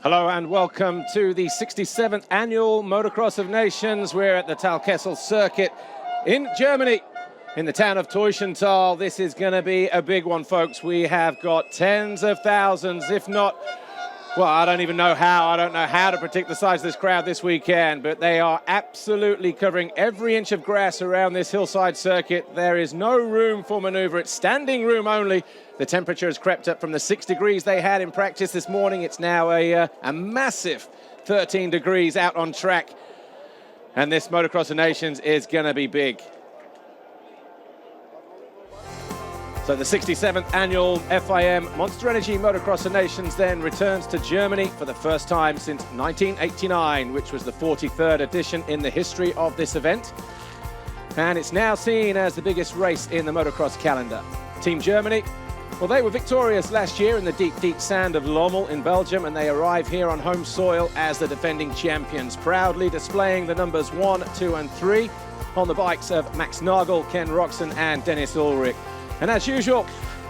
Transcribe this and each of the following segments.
Hello and welcome to the 67th annual Motocross of Nations. We're at the Talkessel circuit in Germany, in the town of Teushenthal. This is going to be a big one, folks. We have got tens of thousands, if not, well, I don't even know how. I don't know how to predict the size of this crowd this weekend, but they are absolutely covering every inch of grass around this hillside circuit. There is no room for maneuver. It's standing room only. The temperature has crept up from the 6 degrees they had in practice this morning. It's now a massive 13 degrees out on track. And this Motocross of Nations is going to be big. So the 67th annual FIM Monster Energy Motocross of Nations then returns to Germany for the first time since 1989, which was the 43rd edition in the history of this event. And it's now seen as the biggest race in the motocross calendar. Team Germany, well, they were victorious last year in the deep, deep sand of Lommel in Belgium, and they arrive here on home soil as the defending champions, proudly displaying the numbers 1, 2 and 3 on the bikes of Max Nagel, Ken Roczen and Dennis Ulrich. And as usual,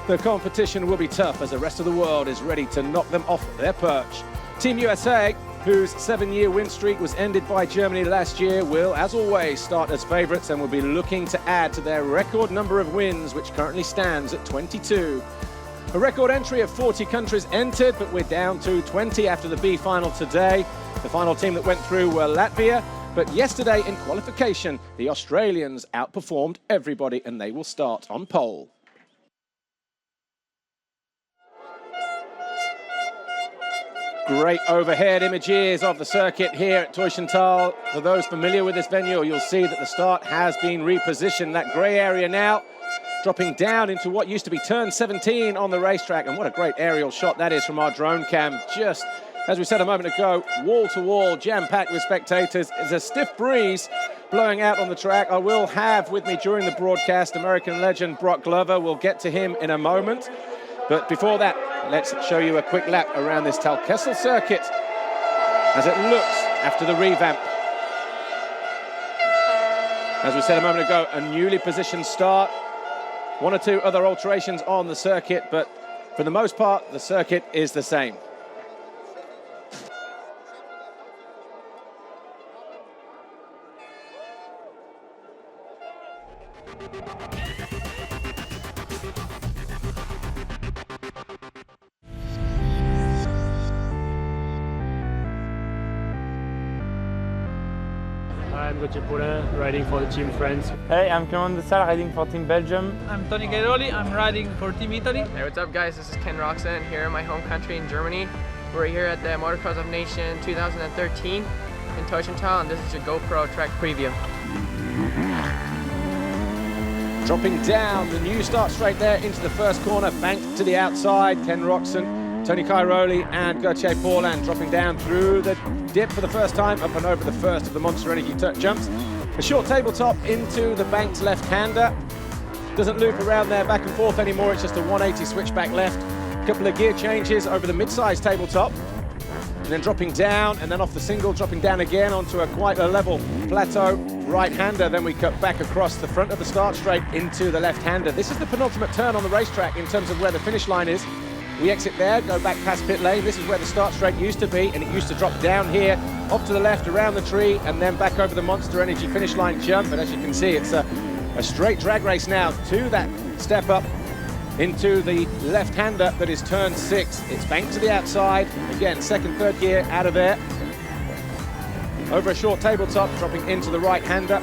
the competition will be tough as the rest of the world is ready to knock them off their perch. Team USA, whose 7-year win streak was ended by Germany last year, will, as always, start as favourites and will be looking to add to their record number of wins, which currently stands at 22. A record entry of 40 countries entered, but we're down to 20 after the B final today. The final team that went through were Latvia, but yesterday in qualification, the Australians outperformed everybody and they will start on pole. Great overhead images of the circuit here at Teushenthal. For those familiar with this venue, you'll see that the start has been repositioned. That grey area now dropping down into what used to be turn 17 on the racetrack. And what a great aerial shot that is from our drone cam. Just, as we said a moment ago, wall-to-wall, jam-packed with spectators. There's a stiff breeze blowing out on the track. I will have with me during the broadcast American legend Brock Glover. We'll get to him in a moment. But before that, let's show you a quick lap around this Talkessel circuit as it looks after the revamp. As we said a moment ago, a newly positioned start. 1 or 2 other alterations on the circuit, but for the most part, the circuit is the same. I'm Gauthier Paulin, riding for the Team France. Hey, I'm Clément de Salle, riding for Team Belgium. I'm Tony Gairoli, I'm riding for Team Italy. Hey, what's up guys? This is Ken Roczen here in my home country in Germany. We're here at the Motocross of Nations 2013 in Teushenthal, and this is your GoPro track preview. Dropping down the new start straight there into the first corner, banked to the outside. Ken Roczen, Tony Cairoli and Gauthier Paulin dropping down through the dip for the first time, up and over the first of the Monster Energy jumps. A short tabletop into the banked left-hander. Doesn't loop around there back and forth anymore, it's just a 180 switchback left. A couple of gear changes over the mid-sized tabletop. And then dropping down, and then off the single, dropping down again onto quite a level plateau right-hander. Then we cut back across the front of the start straight into the left-hander. This is the penultimate turn on the racetrack in terms of where the finish line is. We exit there, go back past pit lane. This is where the start straight used to be, and it used to drop down here, off to the left, around the tree, and then back over the Monster Energy finish line jump. And as you can see, it's a straight drag race now to that step up into the left-hander that is turn 6. It's banked to the outside. Again, second, third gear out of there. Over a short tabletop, dropping into the right-hander.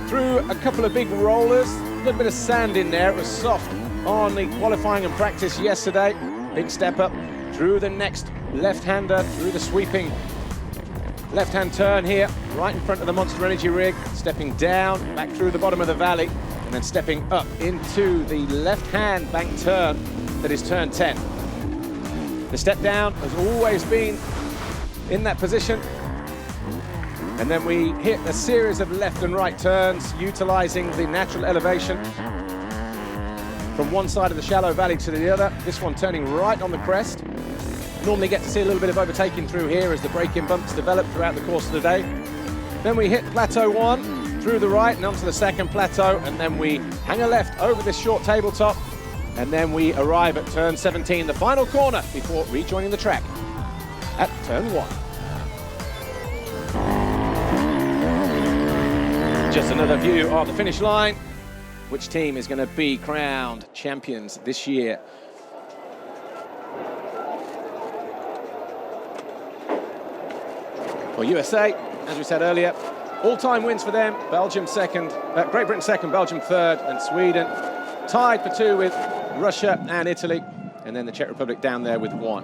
Through a couple of big rollers, a little bit of sand in there. It was soft on the qualifying and practice yesterday. Big step up through the next left-hander, through the sweeping left-hand turn here, right in front of the Monster Energy rig, stepping down, back through the bottom of the valley, and then stepping up into the left-hand bank turn that is turn 10. The step down has always been in that position. And then we hit a series of left and right turns, utilizing the natural elevation from one side of the shallow valley to the other. This one turning right on the crest. Normally get to see a little bit of overtaking through here as the braking bumps develop throughout the course of the day. Then we hit plateau 1 through the right and onto the second plateau, and then we hang a left over this short tabletop, and then we arrive at turn 17, the final corner, before rejoining the track. at turn 1. Just another view of the finish line. Which team is going to be crowned champions this year? Well, USA, as we said earlier, all-time wins for them. Belgium second, Great Britain second, Belgium third, and Sweden tied for 2 with Russia and Italy, and then the Czech Republic down there with 1.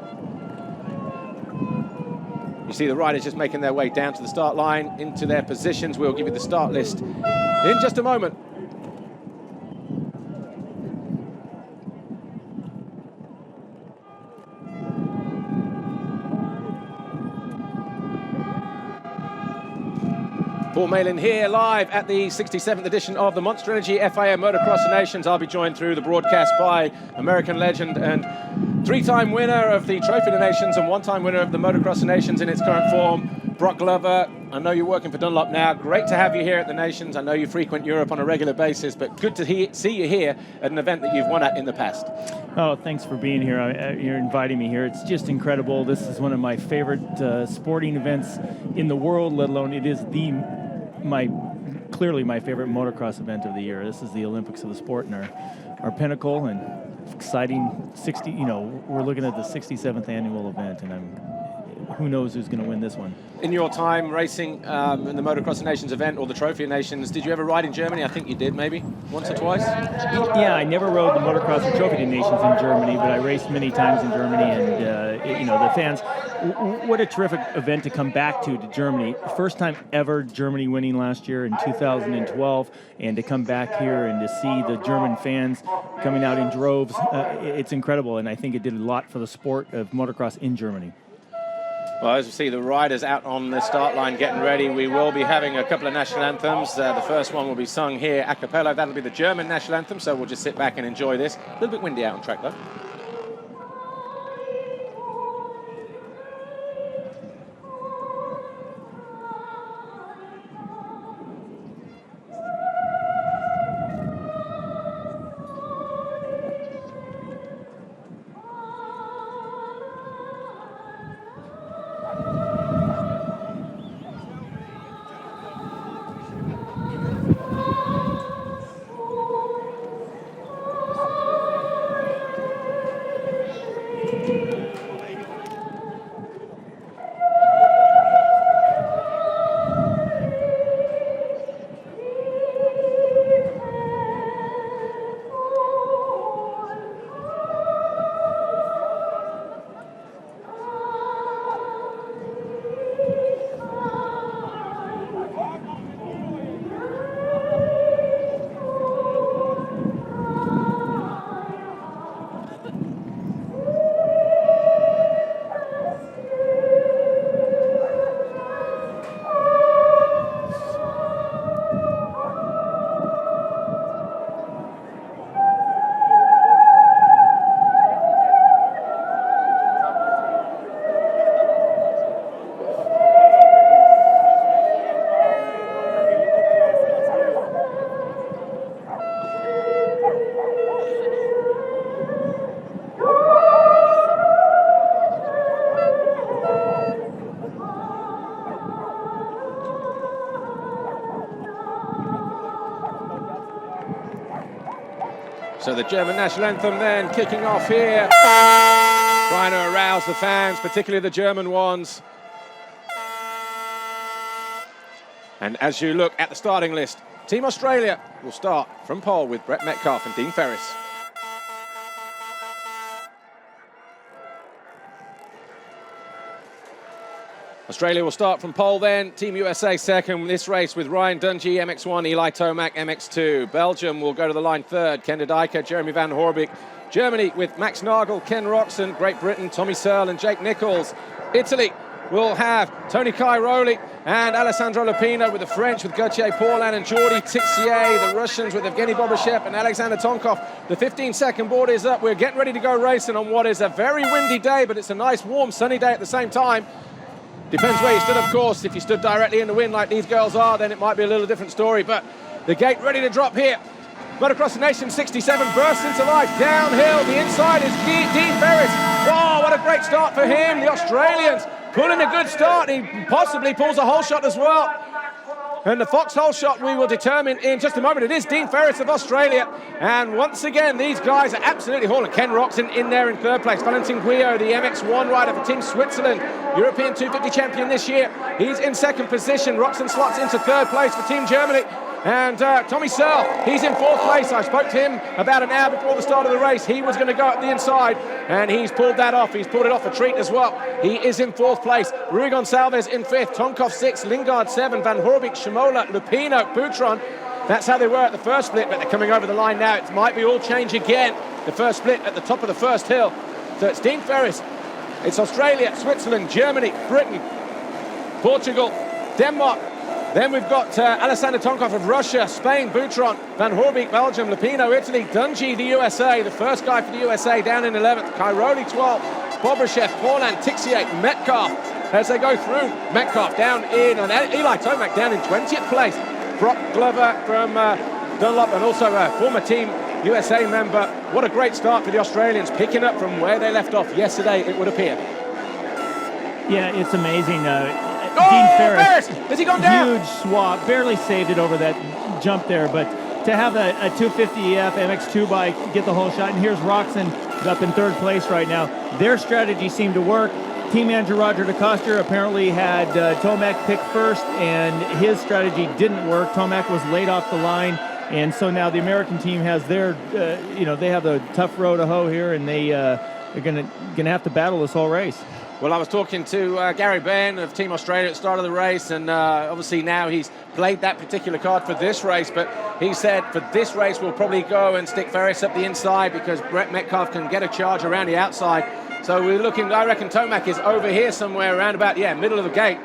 You see the riders just making their way down to the start line, into their positions. We'll give you the start list in just a moment. Paul Malin here live at the 67th edition of the Monster Energy FIM Motocross of Nations. I'll be joined through the broadcast by American legend and 3-time winner of the Trophy of the Nations and 1-time winner of the Motocross of Nations in its current form, Brock Glover. I know you're working for Dunlop now. Great to have you here at the Nations. I know you frequent Europe on a regular basis, but good to see you here at an event that you've won at in the past. Oh, thanks for being here. You're inviting me here. It's just incredible. This is one of my favorite sporting events in the world, let alone it is clearly my favorite motocross event of the year. This is the Olympics of the sport and our pinnacle and exciting we're looking at the 67th annual event, and who knows who's going to win this one. In your time racing in the Motocross of Nations event or the Trophy of Nations, did you ever ride in Germany? I think you did, maybe once or twice. Yeah, I never rode the Motocross or Trophy of Nations in Germany, but I raced many times in Germany, and the fans. What a terrific event to come back to Germany. First time ever Germany winning last year in 2012, and to come back here and to see the German fans coming out in droves, it's incredible, and I think it did a lot for the sport of motocross in Germany. Well, as we see the riders out on the start line getting ready, we will be having a couple of national anthems. The first one will be sung here a cappella. That'll be the German national anthem, so we'll just sit back and enjoy this. A little bit windy out on track, though. So the German national anthem then kicking off here, trying to arouse the fans, particularly the German ones. And as you look at the starting list, Team Australia will start from pole with Brett Metcalf and Dean Ferris. Australia will start from pole then. Team USA second this race with Ryan Dungey, MX1, Eli Tomac, MX2. Belgium will go to the line third. Ken de Dijker, Jeremy van Hoorbeek. Germany with Max Nagel, Ken Roczen. Great Britain, Tommy Searle and Jake Nichols. Italy will have Tony Cairoli and Alessandro Lupino, with the French with Gauthier Paulin and Jordi Tixier. The Russians with Evgeny Bobashev and Alexander Tonkov. The 15-second board is up. We're getting ready to go racing on what is a very windy day, but it's a nice, warm, sunny day at the same time. Depends where you stood, of course. If you stood directly in the wind like these girls are, then it might be a little different story. But the gate ready to drop here. Motocross of Nations 67 bursts into life. Downhill, the inside is Dean Ferris. Wow, what a great start for him. The Australians pulling a good start. He possibly pulls a hole shot as well. And the foxhole shot we will determine in just a moment. It is Dean Ferris of Australia. And once again, these guys are absolutely hauling. Ken Roxon in there in third place. Valentin Guyot, the MX1 rider for Team Switzerland, European 250 champion this year. He's in second position. Roxon slots into third place for Team Germany. And Tommy Searle, he's in fourth place. I spoke to him about an hour before the start of the race. He was going to go up the inside, and he's pulled that off. He's pulled it off a treat as well. He is in fourth place. Rui Gonçalves in fifth. Tonkov sixth. Lingard seven. Van Horbik, Shimola, Lupino, Boutron. That's how they were at the first split, but they're coming over the line now. It might be all change again. The first split at the top of the first hill. So it's Dean Ferris. It's Australia, Switzerland, Germany, Britain, Portugal, Denmark. Then we've got Alexander Tonkov of Russia, Spain, Boutron, Van Horbik, Belgium, Lupino, Italy, Dungey, the USA, the first guy for the USA down in 11th, Cairoli 12th, Bobryshev, Paulin, Tixier, Metcalf as they go through. Metcalf down in, and Eli Tomac down in 20th place. Brock Glover from Dunlop, and also a former Team USA member. What a great start for the Australians, picking up from where they left off yesterday, it would appear. Yeah, it's amazing. Dean Ferris, has he gone down? Huge swap, barely saved it over that jump there, but to have a 250F MX2 bike get the whole shot, and here's Roxon up in third place right now. Their strategy seemed to work. Team manager Roger DeCoster apparently had Tomac pick first, and his strategy didn't work. Tomac was late off the line, and so now the American team has their, they have the tough row to hoe here, and they're gonna have to battle this whole race. Well, I was talking to Gary Benn of Team Australia at the start of the race, and obviously now he's played that particular card for this race, but he said for this race we'll probably go and stick Ferris up the inside because Brett Metcalf can get a charge around the outside. So we're looking, I reckon Tomac is over here somewhere around about, middle of the gate.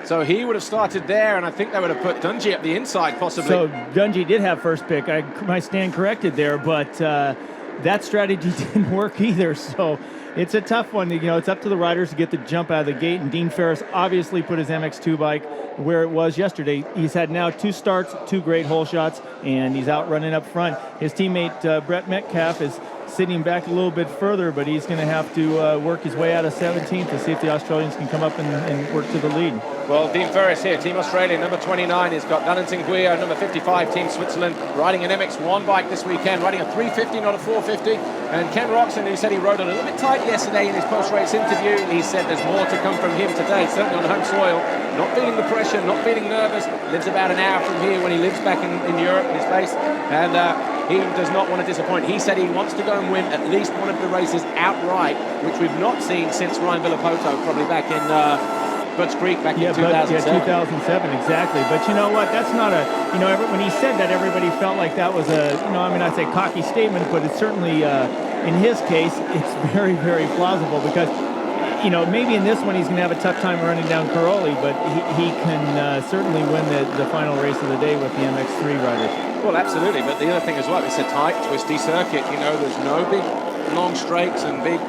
So he would have started there, and I think they would have put Dungey up the inside possibly. So Dungey did have first pick. I stand corrected there, but that strategy didn't work either. So it's a tough one. It's up to the riders to get the jump out of the gate, and Dean Ferris obviously put his MX2 bike where it was yesterday. He's had now 2 starts, 2 great hole shots, and he's out running up front. His teammate Brett Metcalf is sitting back a little bit further, but he's going to have to work his way out of 17th to see if the Australians can come up and work to the lead. Well, Dean Ferris here, Team Australia, number 29. He's got Valentin Guyot, number 55, Team Switzerland, riding an MX1 bike this weekend, riding a 350, not a 450. And Ken Roxon, who said he rode a little bit tight yesterday in his post-race interview, he said there's more to come from him today, certainly on home soil. Not feeling the pressure, not feeling nervous. Lives about an hour from here when he lives back in Europe, in his base. And he does not want to disappoint. He said he wants to go and win at least one of the races outright, which we've not seen since Ryan Villapoto, probably back in Budds Creek back in 2007. 2007, exactly. But you know what? That's not a, when he said that, everybody felt like that was a, I'd say cocky statement, but it's certainly, in his case, it's very, very plausible because, maybe in this one he's going to have a tough time running down Cairoli, but he can certainly win the final race of the day with the MX3 riders. Well, absolutely, but the other thing as well, it's a tight, twisty circuit. There's no big, long straights and big,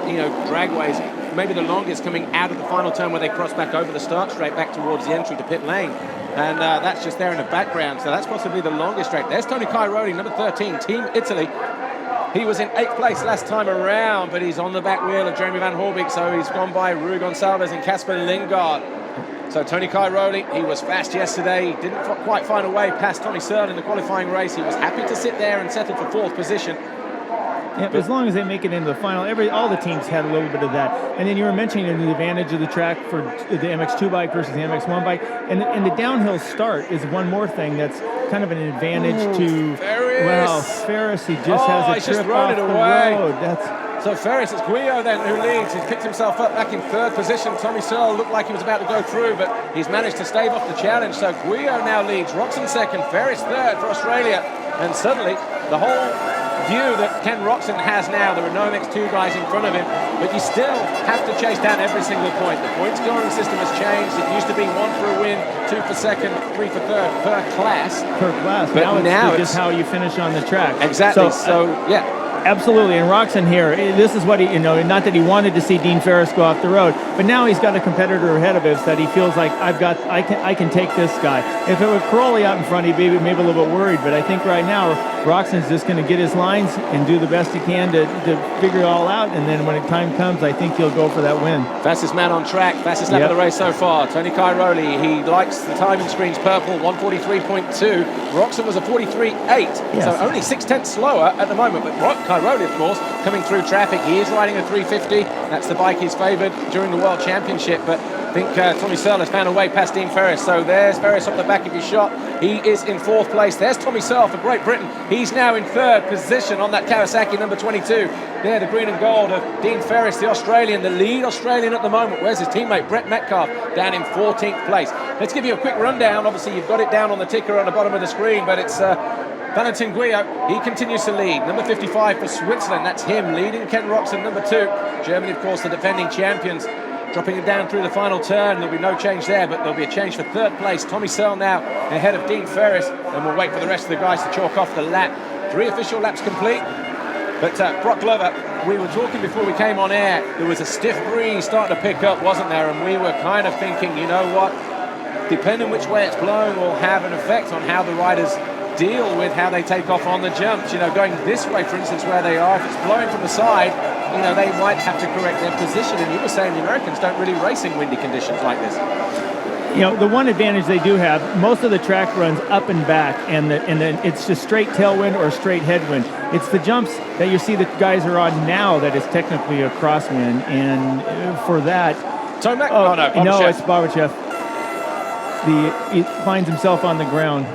dragways. Maybe the longest coming out of the final turn where they cross back over the start straight back towards the entry to pit lane. And that's just there in the background, so that's possibly the longest straight. There's Tony Cairoli, number 13, Team Italy. He was in 8th place last time around, but he's on the back wheel of Jeremy Van Horbik, so he's gone by Rui Gonçalves and Casper Lingard. So Tony Cairoli, he was fast yesterday. He didn't quite find a way past Tommy Searle in the qualifying race. He was happy to sit there and settle for 4th position. Yeah, but as long as they make it into the final, all the teams had a little bit of that. And then you were mentioning the advantage of the track for the MX2 bike versus the MX1 bike. And the downhill start is one more thing that's kind of an advantage to... Ferris! Well, Ferris, he just has a trip off the road. So Ferris, it's Guyot then who leads. He's picked himself up back in 3rd position. Tommy Searle looked like he was about to go through, but he's managed to stave off the challenge. So Guyot now leads. Roxon 2nd, Ferris 3rd for Australia. And suddenly, the whole view that Ken Roxon has now, there are no MX2 guys in front of him, but you still have to chase down every single point. The point scoring system has changed. It used to be 1 for a win, 2 for 2nd, 3 for 3rd per class. Per class. But now it's just how you finish on the track. Exactly. So yeah. Absolutely, and Roczen here, this is what he, not that he wanted to see Dean Ferris go off the road, but now he's got a competitor ahead of us that he feels like I can take this guy. If it were Crowley out in front, he'd be maybe a little bit worried, but I think right now Roxon's just going to get his lines and do the best he can to figure it all out, and then when the time comes, I think he'll go for that win. Fastest man on track, fastest lap of the race so far. Tony Cairoli, he likes the timing screens purple, 143.2. Roczen was a 43.8, yes. So only 6/10 slower at the moment, but Cairoli, of course, coming through traffic. He is riding a 350. That's the bike he's favoured during the World Championship, but I think Tommy Searle has found a way past Dean Ferris. So there's Ferris off the back of his shot. He is in 4th place. There's Tommy Searle for Great Britain. He's now in 3rd position on that Kawasaki number 22. There, the green and gold of Dean Ferris, the Australian, the lead Australian at the moment. Where's his teammate, Brett Metcalf, down in 14th place. Let's give you a quick rundown. Obviously, you've got it down on the ticker on the bottom of the screen, but it's Valentin Guyot, he continues to lead. Number 55 for Switzerland, that's him leading Ken Roczen, number 2. Germany, of course, the defending champions. Dropping it down through the final turn. There'll be no change there, but there'll be a change for 3rd place. Tommy Searle now ahead of Dean Ferris, and we'll wait for the rest of the guys to chalk off the lap. 3 official laps complete. But Brock Glover, we were talking before we came on air, there was a stiff breeze starting to pick up, wasn't there? And we were kind of thinking, you know what, depending which way it's blowing will have an effect on how the riders deal with how they take off on the jumps. Going this way, for instance, where they are, if it's blowing from the side, they might have to correct their position. And you were saying the Americans don't really race in windy conditions like this. The one advantage they do have, most of the track runs up and back, and then it's just straight tailwind or straight headwind. It's the jumps that you see the guys are on now that is technically a crosswind, and for that... Tomac? No, it's Babachev. He finds himself on the ground.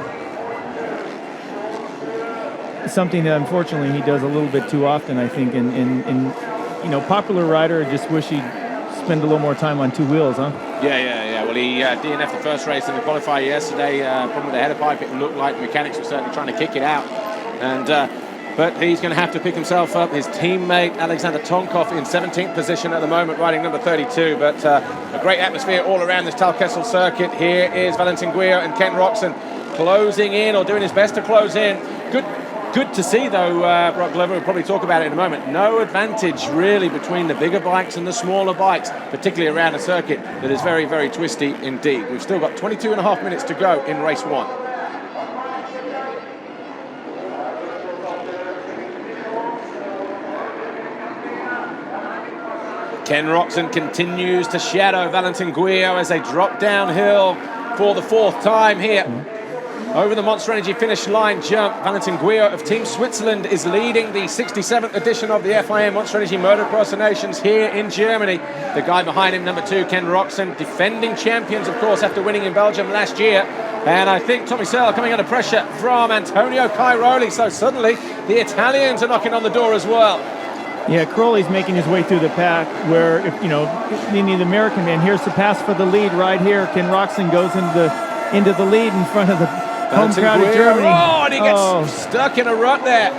Something that unfortunately he does a little bit too often, I think, and popular rider, just wish he'd spend a little more time on 2 wheels, huh? Yeah. Well, he DNF'd the first race in the qualifier yesterday. Problem with the header pipe, it looked like the mechanics were certainly trying to kick it out. And but he's going to have to pick himself up. His teammate, Alexander Tonkov, in 17th position at the moment, riding number 32. But a great atmosphere all around this Talkessel circuit. Here is Valentin Guyot and Ken Roczen closing in, or doing his best to close in. Good to see, though, Brock Glover, we'll probably talk about it in a moment. No advantage, really, between the bigger bikes and the smaller bikes, particularly around a circuit that is very, very twisty indeed. We've still got 22.5 minutes to go in race 1. Ken Roczen continues to shadow Valentin Guyot as they drop downhill for the 4th time here. Over the Monster Energy finish line jump, Valentin Guyot of Team Switzerland is leading the 67th edition of the FIM Monster Energy Motocross Nations here in Germany. The guy behind him, number 2, Ken Roczen, defending champions, of course, after winning in Belgium last year. And I think Tommy Searle coming under pressure from Antonio Cairoli. So suddenly, the Italians are knocking on the door as well. Yeah, Crowley's making his way through the pack where, if the American man, here's the pass for the lead right here. Ken Roczen goes into the lead in front of the home crowd of Germany. Oh, and he gets stuck in a rut there.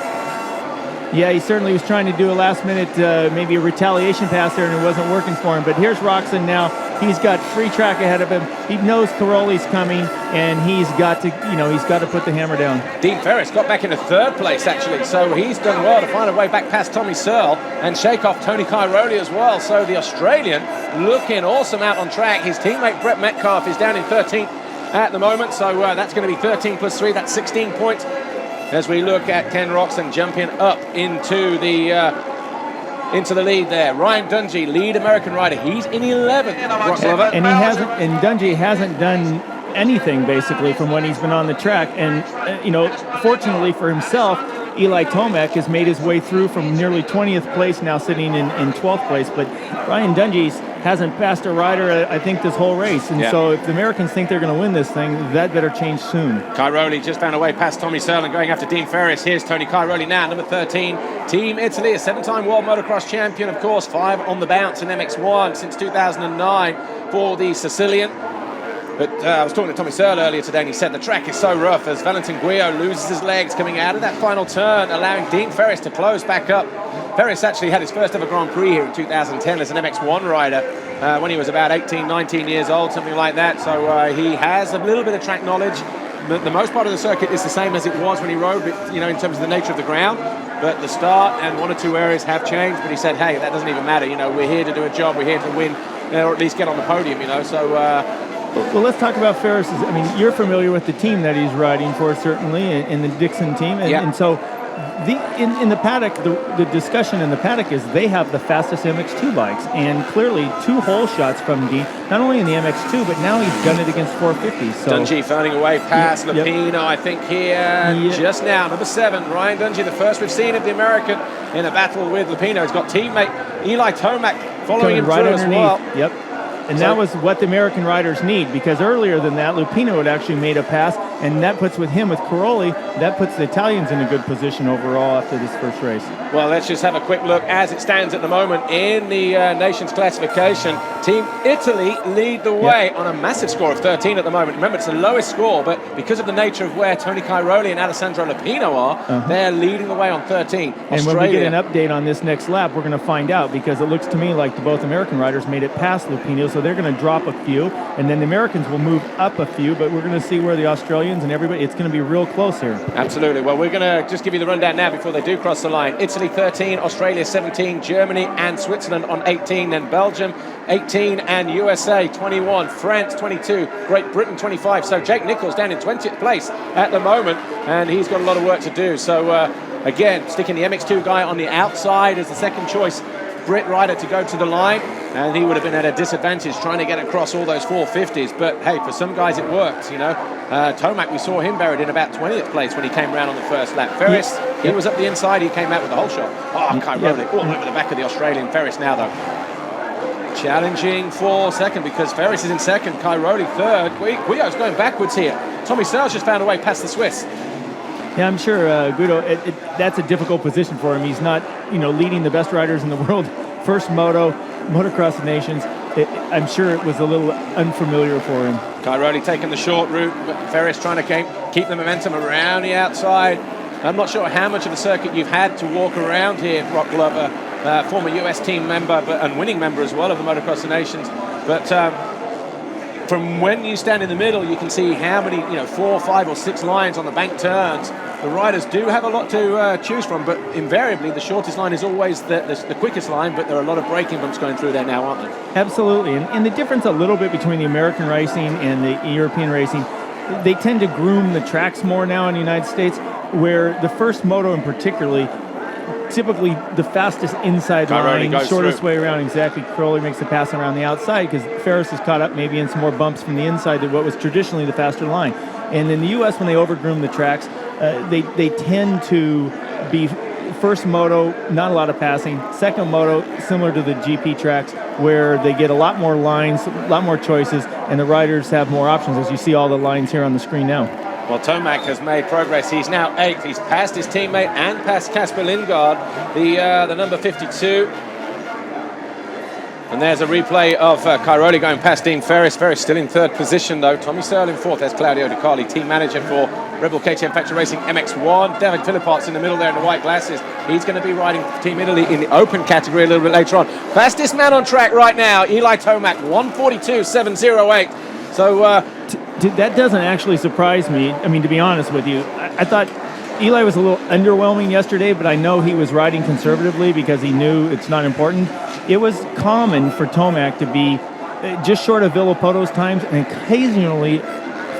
Yeah, he certainly was trying to do a last-minute, maybe a retaliation pass there, and it wasn't working for him. But here's Roczen now. He's got free track ahead of him. He knows Cairoli's coming, and he's got to put the hammer down. Dean Ferris got back into 3rd place, actually, so he's done well to find a way back past Tommy Searle and shake off Tony Cairoli as well. So the Australian looking awesome out on track. His teammate Brett Metcalf is down in 13th at the moment, so that's going to be 13 plus 3, that's 16 points. As we look at Ken Roczen jumping up into the lead there. Ryan Dungey, lead American rider, he's in 11th. And Dungey hasn't done anything basically from when he's been on the track. And fortunately for himself, Eli Tomac has made his way through from nearly 20th place, now sitting in 12th place. But Ryan Dungey hasn't passed a rider, I think, this whole race. And so if the Americans think they're going to win this thing, that better change soon. Cairoli just found a way past Tommy Searle and going after Dean Ferris. Here's Tony Cairoli now, number 13. Team Italy, a 7-time world motocross champion, of course, 5 on the bounce in MX1 since 2009 for the Sicilian. But I was talking to Tommy Searle earlier today, and he said the track is so rough as Valentin Guyot loses his legs coming out of that final turn, allowing Dean Ferris to close back up. Ferris actually had his first ever Grand Prix here in 2010 as an MX1 rider when he was about 18, 19 years old, something like that. So he has a little bit of track knowledge. the most part of the circuit is the same as it was when he rode, but, you know, in terms of the nature of the ground. But the start and one or two areas have changed. But he said, hey, that doesn't even matter. You know, we're here to do a job. We're here to win, or at least get on the podium, you know. So, well, let's talk about Ferris's. I mean, you're familiar with the team that he's riding for, certainly, in the Dixon team. And so in the paddock, the discussion in the paddock is they have the fastest MX2 bikes, and clearly 2 hole shots from Dean, not only in the MX2, but now he's done it against 450s. So Dungey phoning away past Lupino, I think here, just now, number 7, Ryan Dungey, the first we've seen of the American in a battle with Lupino. He's got teammate Eli Tomac following him right through underneath. as well. Yep. And that was what the American riders need, because earlier than that, Lupino had actually made a pass, and that puts with Caroli, that puts the Italians in a good position overall after this first race. Well, let's just have a quick look as it stands at the moment in the nations classification. Team Italy lead the way on a massive score of 13 at the moment. Remember, it's the lowest score, but because of the nature of where Tony Cairoli and Alessandro Lupino are, they're leading the way on 13. And when we get an update on this next lap, we're going to find out, because it looks to me like both American riders made it past Lupino, so they're going to drop a few, and then the Americans will move up a few, but we're going to see where the Australians and everybody, it's going to be real close here. Absolutely. Well, we're going to just give you the rundown now before they do cross the line. Italy 13, Australia 17, Germany and Switzerland on 18, then Belgium 18 and USA 21, France 22, Great Britain 25. So Jake Nichols down in 20th place at the moment, and he's got a lot of work to do. So again, sticking the MX2 guy on the outside as the second choice Brit rider to go to the line, and he would have been at a disadvantage trying to get across all those 450s. But hey, for some guys it works, you know. Tomac, we saw him buried in about 20th place when he came around on the first lap. Ferris, he was up the inside, he came out with the whole shot. Oh, Cairoli all over the back of the Australian. Ferris now though challenging for second, because Ferris is in second, Cairoli third. Guido's going backwards here. Tommy Searles just found a way past the Swiss. Yeah, I'm sure Guido, that's a difficult position for him. He's not, leading the best riders in the world. First motocross of nations. I'm sure it was a little unfamiliar for him. Cairoli taking the short route, but Ferris trying to keep the momentum around the outside. I'm not sure how much of the circuit you've had to walk around here, Brock Glover, former US team member and winning member as well of the Motocross of Nations. But from when you stand in the middle, you can see how many, 4, 5 or 6 lines on the bank turns. The riders do have a lot to choose from, but invariably the shortest line is always the quickest line, but there are a lot of braking bumps going through there now, aren't there? Absolutely, and the difference a little bit between the American racing and the European racing, they tend to groom the tracks more now in the United States, where the first moto in particularly, typically the fastest inside line, shortest way around, exactly. Crowley makes the pass around the outside because Ferris is caught up maybe in some more bumps from the inside than what was traditionally the faster line. And in the U.S., when they overgroom the tracks, they tend to be first moto, not a lot of passing. Second moto, similar to the GP tracks, where they get a lot more lines, a lot more choices, and the riders have more options, as you see all the lines here on the screen now. Well, Tomac has made progress. He's now 8th. He's passed his teammate and passed Casper Lindgaard, the number 52. And there's a replay of Cairoli going past Dean Ferris. Ferris still in 3rd position, though. Tommy Searle in 4th. There's Claudio Di Carli, team manager for Red Bull KTM Factory Racing MX1. David Philippots in the middle there in the white glasses. He's going to be riding Team Italy in the open category a little bit later on. Fastest man on track right now, Eli Tomac, 1:42.708. So that doesn't actually surprise me. I mean, to be honest with you, I thought Eli was a little underwhelming yesterday, but I know he was riding conservatively because he knew it's not important. It was common for Tomac to be just short of Villopoto's times and occasionally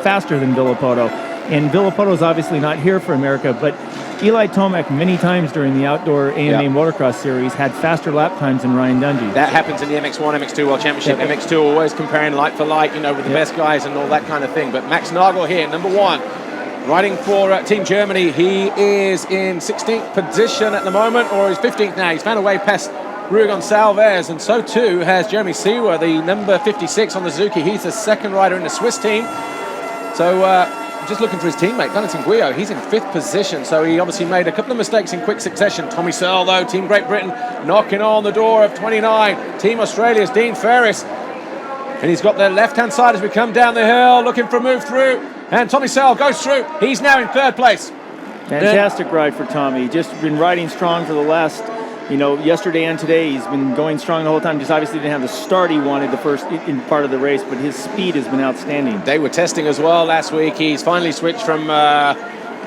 faster than Villopoto. And Villopoto's obviously not here for America, but Eli Tomac many times during the outdoor AMA motocross series had faster lap times than Ryan Dungey. That happens in the MX1, MX2 World Championship. MX2 always comparing light for light, with the best guys and all that kind of thing. But Max Nagel here, number 1, riding for Team Germany. He is in 16th position at the moment, or he's 15th now. He's found a way past Rui Gonçalves, and so too has Jeremy Seewer, the number 56 on the Suzuki. He's the second rider in the Swiss team. So just looking for his teammate, Valentin Guillot. He's in 5th position, so he obviously made a couple of mistakes in quick succession. Tommy Searle, though, Team Great Britain, knocking on the door of 29. Team Australia's Dean Ferris. And he's got the left-hand side as we come down the hill, looking for a move through. And Tommy Searle goes through. He's now in 3rd place. Fantastic ride for Tommy. Just been riding strong for the last yesterday and today he's been going strong the whole time. Just obviously didn't have the start he wanted the first in part of the race, but his speed has been outstanding. They were testing as well last week. He's finally switched from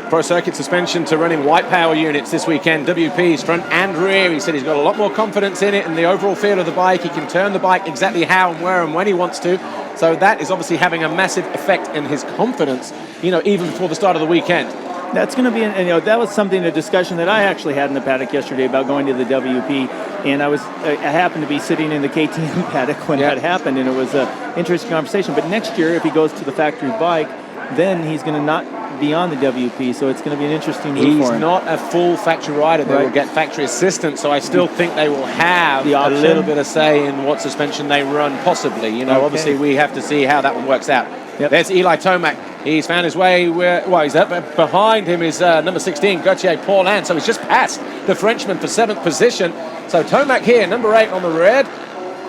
Pro Circuit suspension to running white power units this weekend, WPs front and rear. He said he's got a lot more confidence in it and the overall feel of the bike. He can turn the bike exactly how and where and when he wants to. So that is obviously having a massive effect in his confidence, even before the start of the weekend. That's going to be, that was something, a discussion that I actually had in the paddock yesterday about going to the WP, and I happened to be sitting in the KTM paddock when that happened, and it was an interesting conversation. But next year, if he goes to the factory bike, then he's going to not be on the WP, so it's going to be an interesting move for him. He's not a full factory rider. They will get factory assistance, so I still think they will have a little bit of say in what suspension they run, possibly. Obviously we have to see how that one works out. Yep. There's Eli Tomac. He's found his way he's up. Behind him is number 16, Gauthier Paulin, so he's just passed the Frenchman for 7th position. So Tomac here, number 8 on the red.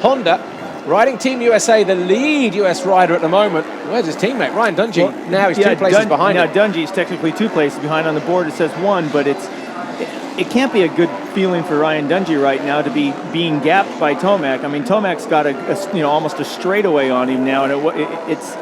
Honda, riding Team USA, the lead US rider at the moment. Where's his teammate? Ryan Dungey. Well, now he's 2 places behind him. Now Dungey's technically 2 places behind on the board. It says 1, but it can't be a good feeling for Ryan Dungey right now to be being gapped by Tomac. I mean, Tomac's got almost a straightaway on him now, and it's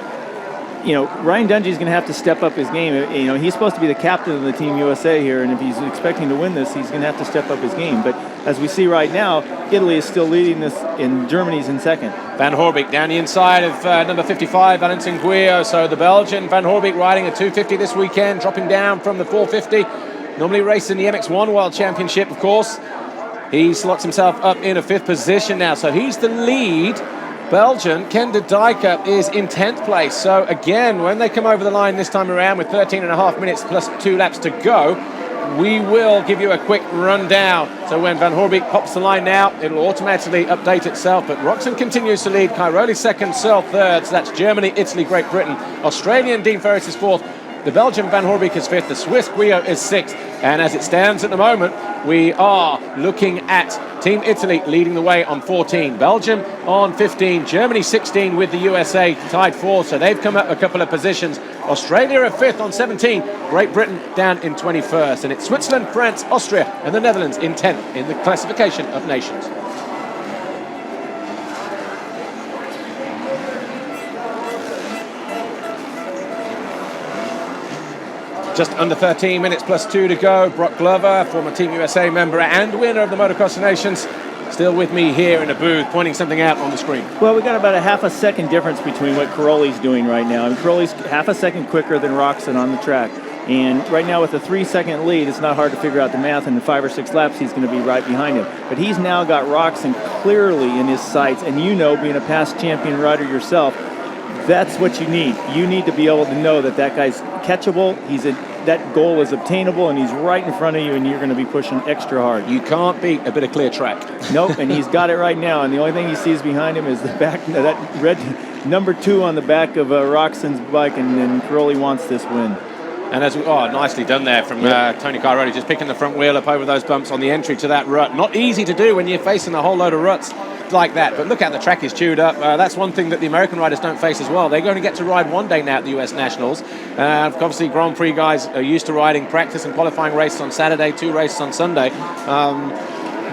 Ryan Dungey's going to have to step up his game. He's supposed to be the captain of the Team USA here, and if he's expecting to win this, he's going to have to step up his game. But as we see right now, Italy is still leading this, and Germany's in second. Van Hoorbeek down the inside of number 55, Valentin Guillot. So the Belgian, Van Hoorbeek, riding a 250 this weekend, dropping down from the 450. Normally racing the MX1 World Championship, of course. He slots himself up in a 5th position now, so he's the lead. Belgian, Ken de Dijker, is in 10th place. So again, when they come over the line this time around with 13.5 minutes plus 2 laps to go, we will give you a quick rundown. So when Van Hoorbeek pops the line now, it'll automatically update itself. But Roczen continues to lead. Cairoli second, Searle third. So that's Germany, Italy, Great Britain. Australian Dean Ferris is 4th. The Belgian Van Hoorbeek is 5th. The Swiss Guillot is 6th. And as it stands at the moment, we are looking at Team Italy leading the way on 14. Belgium on 15. Germany 16 with the USA tied 4th. So they've come up a couple of positions. Australia are 5th on 17. Great Britain down in 21st. And it's Switzerland, France, Austria, and the Netherlands in 10th in the classification of nations. Just under 13 minutes plus 2 to go. Brock Glover, former Team USA member and winner of the Motocross of Nations, still with me here in the booth, pointing something out on the screen. Well, we got about a half a second difference between what Cairoli's doing right now. And Cairoli's half a second quicker than Roczen on the track. And right now with a 3-second lead, it's not hard to figure out the math. In the 5 or 6 laps, he's going to be right behind him. But he's now got Roczen clearly in his sights. And being a past champion rider yourself, that's what you need. You need to be able to know that guy's catchable. That goal is obtainable, and he's right in front of you, and you're going to be pushing extra hard. You can't beat a bit of clear track. Nope, and he's got it right now. And the only thing he sees behind him is the back, that red number 2 on the back of Roczen's bike, and Cairoli wants this win. And nicely done there from Tony Cairoli, just picking the front wheel up over those bumps on the entry to that rut. Not easy to do when you're facing a whole load of ruts like that, but look at the track is chewed up. That's one thing that the American riders don't face as well. They're going to get to ride one day now at the US Nationals. Obviously Grand Prix guys are used to riding practice and qualifying races on Saturday, 2 races on Sunday.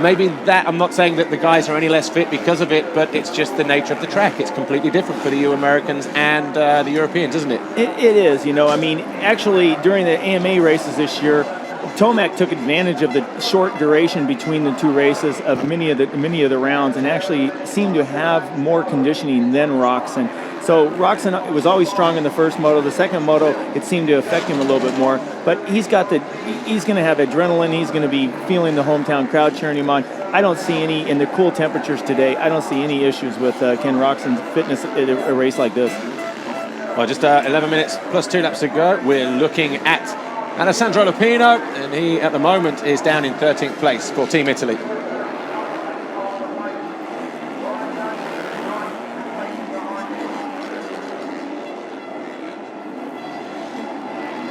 Maybe that, I'm not saying that the guys are any less fit because of it, but it's just the nature of the track. It's completely different for the Americans and the Europeans, isn't it? It is, actually during the AMA races this year, Tomac took advantage of the short duration between the 2 races of many of the rounds, and actually seemed to have more conditioning than Roczen. So Roczen was always strong in the first moto. The second moto, it seemed to affect him a little bit more. But he's going to have adrenaline. He's going to be feeling the hometown crowd cheering him on. I don't see any, in the cool temperatures today, I don't see any issues with Ken Roczen's fitness at a race like this. Well, just 11 minutes plus 2 laps to go. We're looking at Alessandro Lupino, and he at the moment is down in 13th place for Team Italy.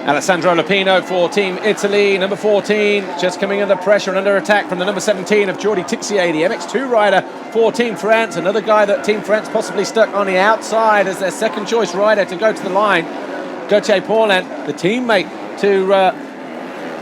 Alessandro Lupino for Team Italy, number 14, just coming under pressure and under attack from the number 17 of Jordi Tixier, the MX2 rider for Team France, another guy that Team France possibly stuck on the outside as their second choice rider to go to the line. Gauthier Paulin, the teammate to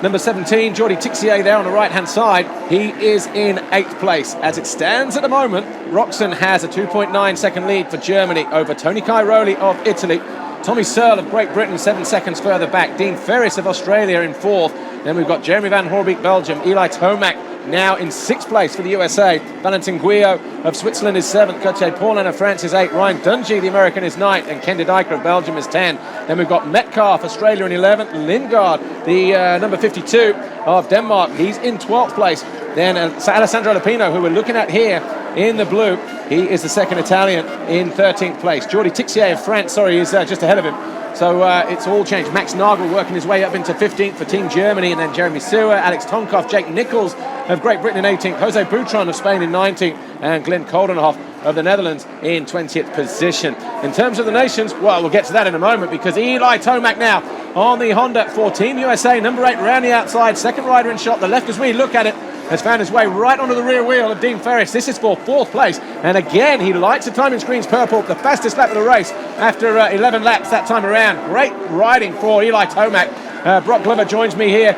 number 17, Jordi Tixier there on the right-hand side. He is in 8th place. As it stands at the moment, Roczen has a 2.9 second lead for Germany over Tony Cairoli of Italy. Tommy Searle of Great Britain 7 seconds further back. Dean Ferris of Australia in 4th. Then we've got Jeremy Van Hoorbeek, Belgium. Eli Tomac now in 6th place for the USA. Valentin Guyot of Switzerland is 7th. Gauthier Paulin of France is 8th. Ryan Dungey, the American, is 9th. And Ken de Dijker of Belgium is 10. Then we've got Metcalf, Australia, in 11th. Lindgaard, the number 52 of Denmark, he's in 12th place. Then Alessandro Lupino, who we're looking at here in the blue, he is the second Italian in 13th place. Jordi Tixier of France, is just ahead of him. So it's all changed. Max Nagel working his way up into 15th for Team Germany, and then Jeremy Sewer, Alex Tonkov, Jake Nichols of Great Britain in 18th, Jose Boutron of Spain in 19th, and Glenn Koldenhoff of the Netherlands in 20th position. In terms of the nations, well, we'll get to that in a moment, because Eli Tomac now on the Honda for Team USA, number 8 around the outside, second rider in shot. The left, as we look at it, has found his way right onto the rear wheel of Dean Ferris. This is for 4th place. And again, he lights the timing screens purple, the fastest lap of the race after 11 laps that time around. Great riding for Eli Tomac. Brock Glover joins me here.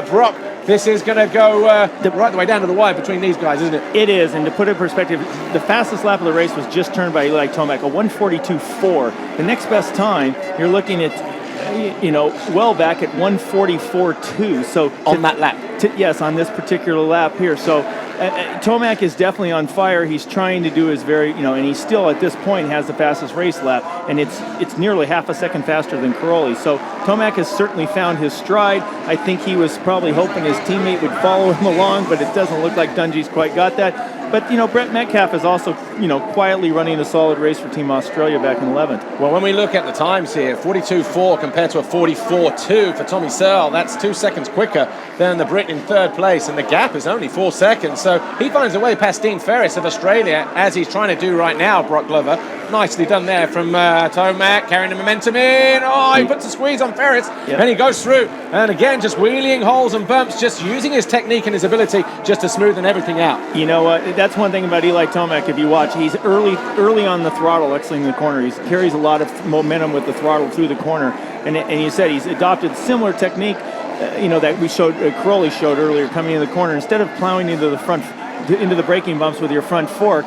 Brock, this is going to go right the way down to the wire between these guys, isn't it? It is, and to put it in perspective, the fastest lap of the race was just turned by Eli Tomac, a 1:42.4. The next best time, you're looking at well back at 1:44.2. So on that lap. Yes, on this particular lap here. So Tomac is definitely on fire. He's trying to do his and he still at this point has the fastest race lap, and it's nearly half a second faster than Cairoli. So Tomac has certainly found his stride. I think he was probably hoping his teammate would follow him along, but it doesn't look like Dungey's quite got that. But, Brett Metcalf is also, quietly running a solid race for Team Australia back in 11th. Well, when we look at the times here, 42.4 compared to a 44.2 for Tommy Searle, that's 2 seconds quicker than the Brit in 3rd place, and the gap is only 4 seconds. So he finds a way past Dean Ferris of Australia, as he's trying to do right now, Brock Glover. Nicely done there from Tomac, carrying the momentum in. Oh, he puts a squeeze on Ferris, and he goes through. And again, just wheeling holes and bumps, just using his technique and his ability just to smoothen everything out. You know what? That's one thing about Eli Tomac. If you watch, he's early on the throttle, exiting the corner. He carries a lot of momentum with the throttle through the corner. And you said he's adopted similar technique, that we showed, Cairoli showed earlier, coming in the corner. Instead of plowing into the braking bumps with your front fork,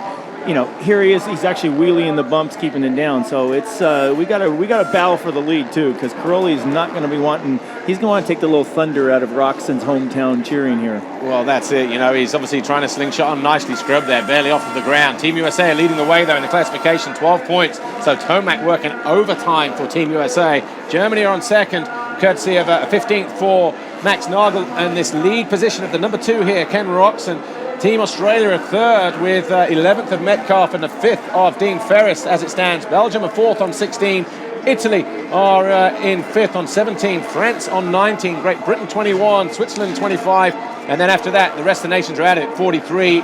here he is. He's actually wheeling in the bumps, keeping it down. So it's we got to battle for the lead too, because Cairoli is not going to be wanting. He's going to want to take the little thunder out of Roczen's hometown cheering here. Well, that's it. He's obviously trying to slingshot on, nicely scrubbed there, barely off of the ground. Team USA are leading the way though in the classification, 12 points. So Tomac working overtime for Team USA. Germany are on 2nd, courtesy of a 15th for Max Nagel, and this lead position of the number 2 here, Ken Roczen. Team Australia are 3rd with 11th of Metcalf and the 5th of Dean Ferris as it stands. Belgium are 4th on 16. Italy are in 5th on 17. France on 19. Great Britain 21. Switzerland 25. And then after that, the rest of the nations are at it. 43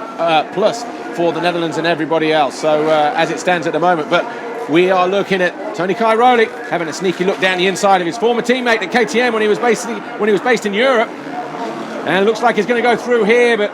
plus for the Netherlands and everybody else. So as it stands at the moment. But we are looking at Tony Cairoli having a sneaky look down the inside of his former teammate at KTM when he was based in Europe. And it looks like he's going to go through here, but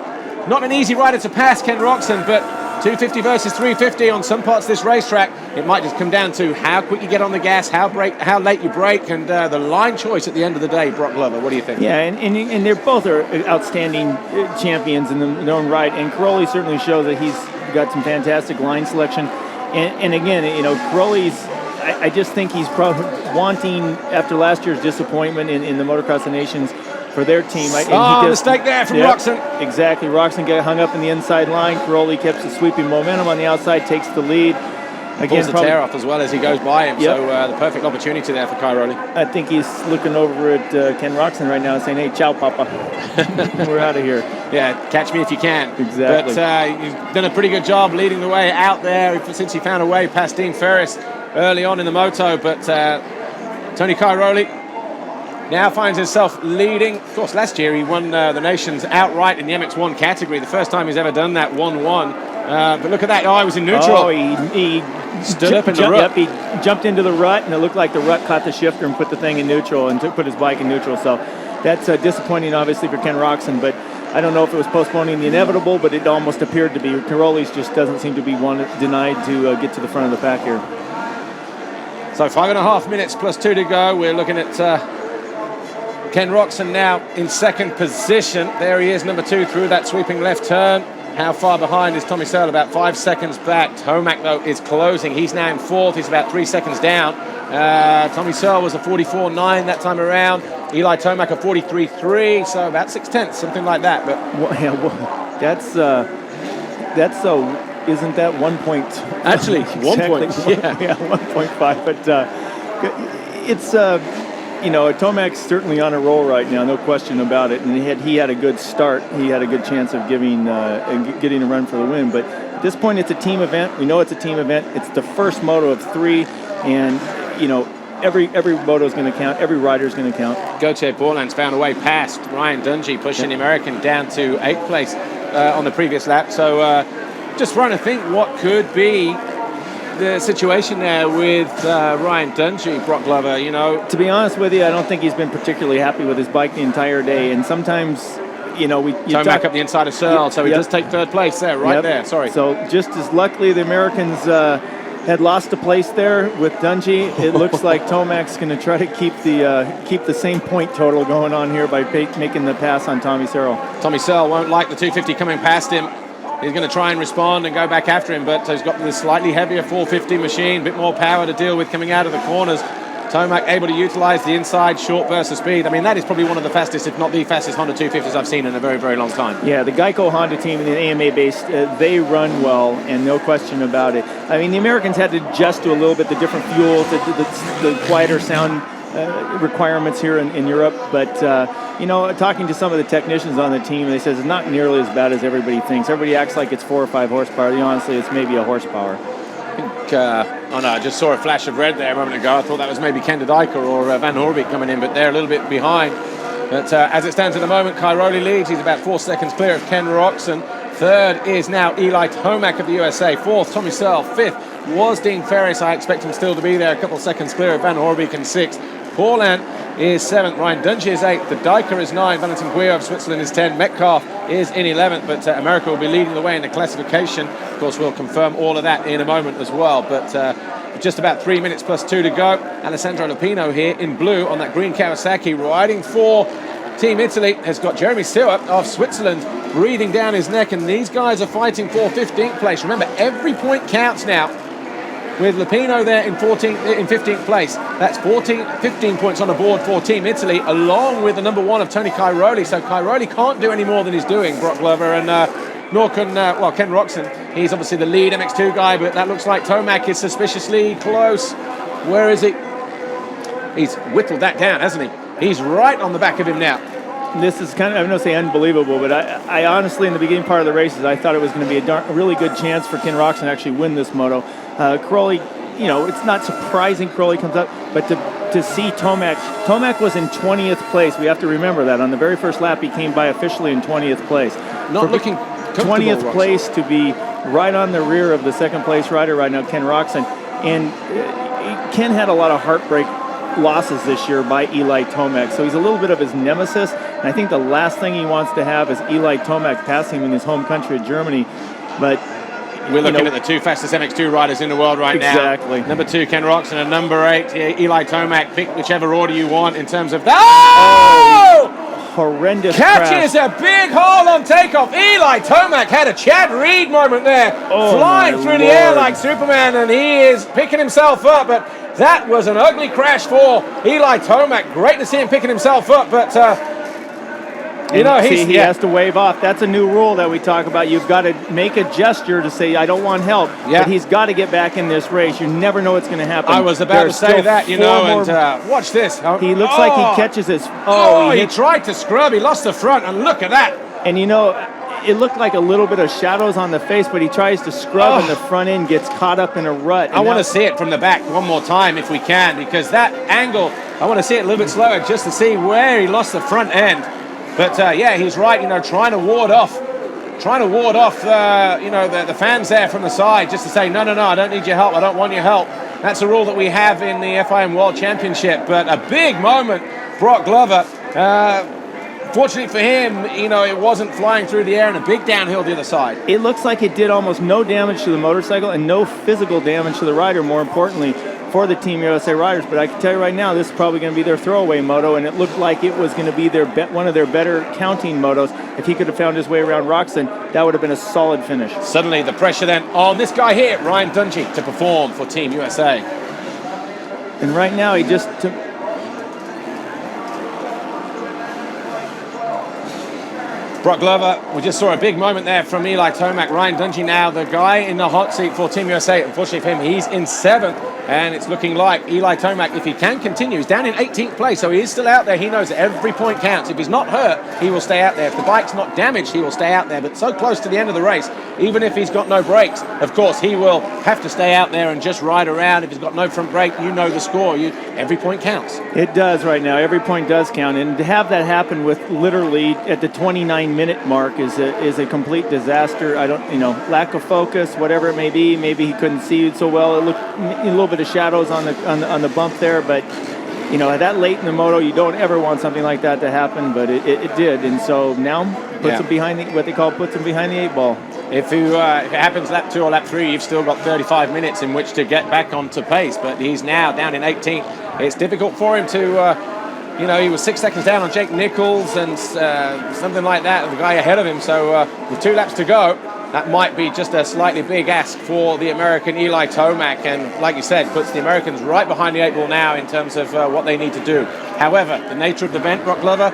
not an easy rider to pass, Ken Roczen, but 250 versus 350 on some parts of this racetrack. It might just come down to how quick you get on the gas, how late you brake, and the line choice at the end of the day. Brock Glover, what do you think? Yeah, and they're both are outstanding champions in their own right, and Cairoli certainly shows that he's got some fantastic line selection. And again, Cairoli's, I just think he's probably wanting, after last year's disappointment in the Motocross of the Nations, for their team. Mistake there from Roczen. Exactly. Roczen got hung up in the inside line. Cairoli keeps the sweeping momentum on the outside, takes the lead. Again, pulls the tear off as well as he goes by him. Yep. So the perfect opportunity there for Cairoli. I think he's looking over at Ken Roczen right now saying, hey, ciao, Papa. We're out of here. Yeah, catch me if you can. Exactly. But he's done a pretty good job leading the way out there since he found a way past Dean Ferris early on in the moto. But Tony Cairoli now finds himself leading. Of course, last year he won the nations outright in the MX1 category. The first time he's ever done that, 1-1. But look at that. Oh, he was in neutral. Oh, he stood up in the rut. Yep, he jumped into the rut, and it looked like the rut caught the shifter and put the thing in neutral and put his bike in neutral. So that's disappointing, obviously, for Ken Roczen. But I don't know if it was postponing the inevitable, but it almost appeared to be. Cairoli's just doesn't seem to be denied to get to the front of the pack here. So 5.5 minutes plus 2 to go. We're looking at Ken Roczen now in second position. There he is, number 2, through that sweeping left turn. How far behind is Tommy Searle? About 5 seconds back. Tomac, though, is closing. He's now in 4th. He's about 3 seconds down. Tommy Searle was a 44.9 that time around. Eli Tomac a 43.3, so about 6/10, something like that. But isn't that 1 point? Actually, exactly, 1 point. Yeah, 1.5. But it's Tomac's certainly on a roll right now, no question about it. And he had a good start. He had a good chance of getting a run for the win. But at this point, it's a team event. We know it's a team event. It's the first moto of 3, and every moto is going to count. Every rider is going to count. Gauthier Paulhan's found a way past Ryan Dungey, pushing the American down to 8th place on the previous lap. So just trying to think what could be the situation there with Ryan Dungey, Brock Glover, To be honest with you, I don't think he's been particularly happy with his bike the entire day. And sometimes, Tomac up the inside of Searle, so he does take 3rd place there, there, sorry. So just as luckily the Americans had lost a place there with Dungey, it looks like Tomac's going to try to keep the same point total going on here by making the pass on Tommy Searle. Tommy Searle won't like the 250 coming past him. He's going to try and respond and go back after him, but he's got this slightly heavier 450 machine, a bit more power to deal with coming out of the corners. Tomac able to utilize the inside short burst of speed. I mean, that is probably one of the fastest, if not the fastest, Honda 250s I've seen in a very, very long time. Yeah, the Geico Honda team, the AMA-based, they run well, and no question about it. I mean, the Americans had to adjust to a little bit the different fuels, the quieter sound requirements here in Europe, but talking to some of the technicians on the team, they says it's not nearly as bad as everybody thinks. Everybody acts like it's 4 or 5 horsepower. Honestly, it's maybe a horsepower. I just saw a flash of red there a moment ago. I thought that was maybe Ken de Dyker or Van Horbeek coming in, but they're a little bit behind. But as it stands at the moment, Cairoli leads. He's about 4 seconds clear of Ken Roczen. 3rd is now Eli Tomac of the USA. 4th, Tommy Searle. 5th was Dean Ferris. I expect him still to be there, a couple of seconds clear of Van Horbeek. And 6th, Paulhan is 7th. Ryan Dungey is 8th. The Dyker is 9th. Valentin Guillaume of Switzerland is 10th. Metcalf is in 11th. But America will be leading the way in the classification. Of course, we'll confirm all of that in a moment as well. But just about 3 minutes plus 2 to go. Alessandro Lupino here in blue on that green Kawasaki, riding for Team Italy. Has got Jeremy Stewart of Switzerland breathing down his neck. And these guys are fighting for 15th place. Remember, every point counts now. With Lupino there in 15th place. That's 15 points on the board for Team Italy, along with the number 1 of Tony Cairoli. So Cairoli can't do any more than he's doing, Brock Glover, and nor can, Ken Roczen. He's obviously the lead MX2 guy, but that looks like Tomac is suspiciously close. Where is he? He's whittled that down, hasn't he? He's right on the back of him now. This is kind of, I'm going to say unbelievable, but I honestly, in the beginning part of the races, I thought it was going to be a really good chance for Ken Roczen to actually win this moto. Crowley, it's not surprising Crowley comes up, but to see Tomac was in 20th place. We have to remember that. On the very first lap, he came by officially in 20th place. Not looking 20th place to be right on the rear of the second place rider right now, Ken Roczen. And Ken had a lot of heartbreak losses this year by Eli Tomac, so he's a little bit of his nemesis. And I think the last thing he wants to have is Eli Tomac passing him in his home country of Germany. But we're looking at the 2 fastest MX2 riders in the world right now. Exactly. Number 2, Ken Roczen, and number 8, Eli Tomac. Pick whichever order you want in terms of that. Oh! Horrendous Catches crash. a big hole on takeoff. Eli Tomac had a Chad Reed moment there, flying through the air like Superman, and he is picking himself up. But that was an ugly crash for Eli Tomac. Great to see him picking himself up, but he has to wave off. That's a new rule that we talk about. You've got to make a gesture to say, I don't want help. Yeah. But he's got to get back in this race. You never know what's going to happen. I was about to say that, and watch this. He looks like he catches his... he tried to scrub. He lost the front, and look at that. And it looked like a little bit of shadows on the face, but he tries to scrub, and the front end gets caught up in a rut. I want to see it from the back one more time if we can, because that angle, I want to see it a little bit slower just to see where he lost the front end. But he's right, trying to ward off the fans there from the side, just to say, no, I don't need your help, I don't want your help. That's a rule that we have in the FIM World Championship. But a big moment, Brock Glover. Fortunately for him, it wasn't flying through the air, and a big downhill the other side. It looks like it did almost no damage to the motorcycle and no physical damage to the rider, more importantly. for the Team USA riders. But I can tell you right now, this is probably going to be their throwaway moto, and it looked like it was going to be one of their better counting motos. If he could have found his way around Roczen, that would have been a solid finish. Suddenly the pressure then on this guy here, Ryan Dungey, to perform for Team USA. And right now he just Brock Glover, we just saw a big moment there from Eli Tomac. Ryan Dungey now the guy in the hot seat for Team USA. Unfortunately for him, he's in 7th, and it's looking like Eli Tomac, if he can continue, he's down in 18th place, so he is still out there. He knows that every point counts. If he's not hurt, he will stay out there. If the bike's not damaged, he will stay out there. But so close to the end of the race, even if he's got no brakes, of course, he will have to stay out there and just ride around. If he's got no front brake, you know the score. Every point counts. It does right now. Every point does count, and to have that happen with literally at the 29-minute mark is a complete disaster. I don't, lack of focus, whatever it may be. Maybe he couldn't see so well. It looked a little bit of shadows on the bump there, but that late in the moto, you don't ever want something like that to happen, but it did, and so now puts him behind puts him behind the 8 ball. If it happens lap 2 or lap 3, you've still got 35 minutes in which to get back onto pace, but he's now down in 18th. It's difficult for him to, he was 6 seconds down on Jake Nichols and something like that, the guy ahead of him, so with 2 laps to go, that might be just a slightly big ask for the American Eli Tomac, and like you said, puts the Americans right behind the 8 ball now in terms of what they need to do. However, the nature of the event, Brock Glover,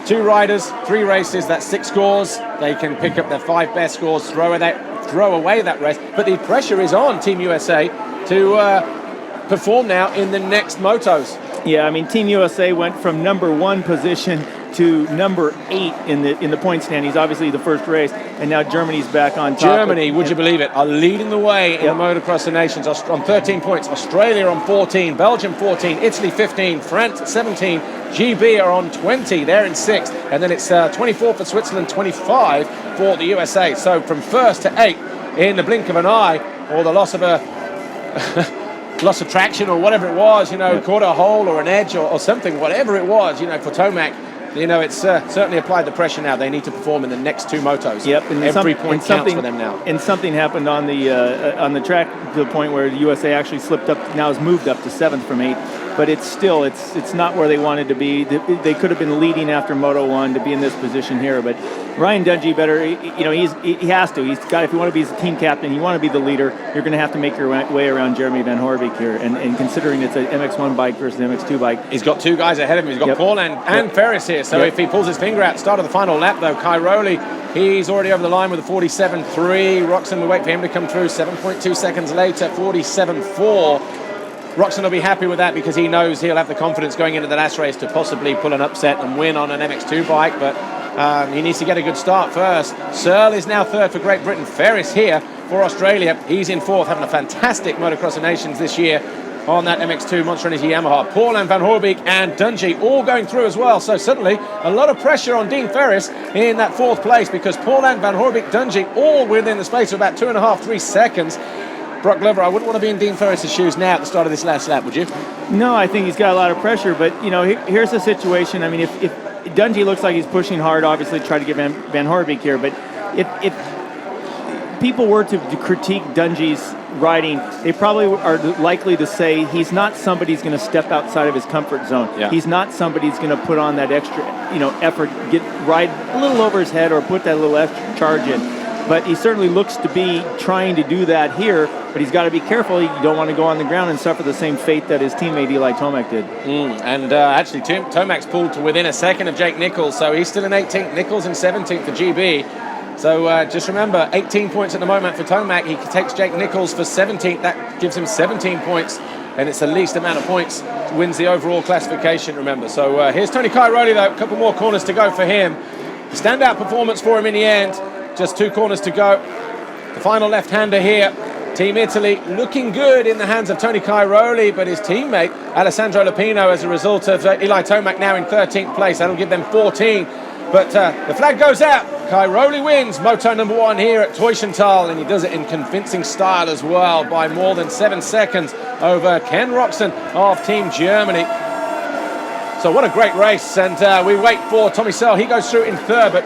2 riders, 3 races, that's 6 scores. They can pick up their 5 best scores, throw away that race. But the pressure is on Team USA to perform now in the next motos. Yeah, I mean, Team USA went from number 1 position to number 8 in the point standings. Obviously, the first race, and now Germany's back on top. Germany, would you believe it, are leading the way in the Motocross of Nations on 13 points. Australia on 14, Belgium 14, Italy 15, France 17, GB are on 20. They're in 6th, and then it's 24 for Switzerland, 25 for the USA. So from 1st to 8th in the blink of an eye, or the loss of traction or whatever it was, caught a hole or an edge or something, whatever it was, for Tomac. It's certainly applied the pressure now. They need to perform in the next 2 motos. Yep, and every point counts for them now. And something happened on the track to the point where the USA actually slipped up. Now has moved up to 7th from 8th. But it's not where they wanted to be. They could have been leading after Moto 1 to be in this position here. But Ryan Dungey better, he has to. He's got, if you want to be the team captain, you want to be the leader, you're going to have to make your way around Jeremy Van Hoorbeek here. And considering it's an MX1 bike versus an MX2 bike. He's got 2 guys ahead of him. He's got Paul and Ferris here. So if he pulls his finger out at the start of the final lap, though, Kai Rowley, he's already over the line with a 47.3. Roczen, we wait for him to come through 7.2 seconds later, 47.4. Roczen will be happy with that because he knows he'll have the confidence going into the last race to possibly pull an upset and win on an MX2 bike, but he needs to get a good start first. Searle is now 3rd for Great Britain. Ferris here for Australia. He's in 4th, having a fantastic Motocross of Nations this year on that MX2 Monster Energy Yamaha. Paul and Van Hoorbeek and Dungey all going through as well, so suddenly a lot of pressure on Dean Ferris in that 4th place because Paul and Van Hoorbeek, Dungey all within the space of about 2.5-3 seconds. Brock Glover, I wouldn't want to be in Dean Ferris's shoes now at the start of this last lap, would you? No, I think he's got a lot of pressure, but, here's the situation. I mean, if Dungey looks like he's pushing hard, obviously, to try to get Van Hoorbeek here, but if people were to critique Dungey's riding, they probably are likely to say he's not somebody who's going to step outside of his comfort zone. Yeah. He's not somebody who's going to put on that extra, effort, ride a little over his head or put that little extra charge in. But he certainly looks to be trying to do that here, but he's got to be careful. You don't want to go on the ground and suffer the same fate that his teammate Eli Tomac did. Actually, Tomac's pulled to within a second of Jake Nichols, so he's still in 18th. Nichols in 17th for GB. So just remember, 18 points at the moment for Tomac. He takes Jake Nichols for 17th. That gives him 17 points, and it's the least amount of points. Wins the overall classification, remember. So here's Tony Cairoli, though. A couple more corners to go for him. Standout performance for him in the end. Just 2 corners to go. The final left-hander here. Team Italy looking good in the hands of Tony Cairoli, but his teammate Alessandro Lupino, as a result of Eli Tomac now in 13th place. That'll give them 14. But the flag goes out. Cairoli wins Moto number 1 here at Teushenthal, and he does it in convincing style as well by more than 7 seconds over Ken Roczen of Team Germany. So what a great race, and we wait for Tommy Searle. He goes through in 3rd, but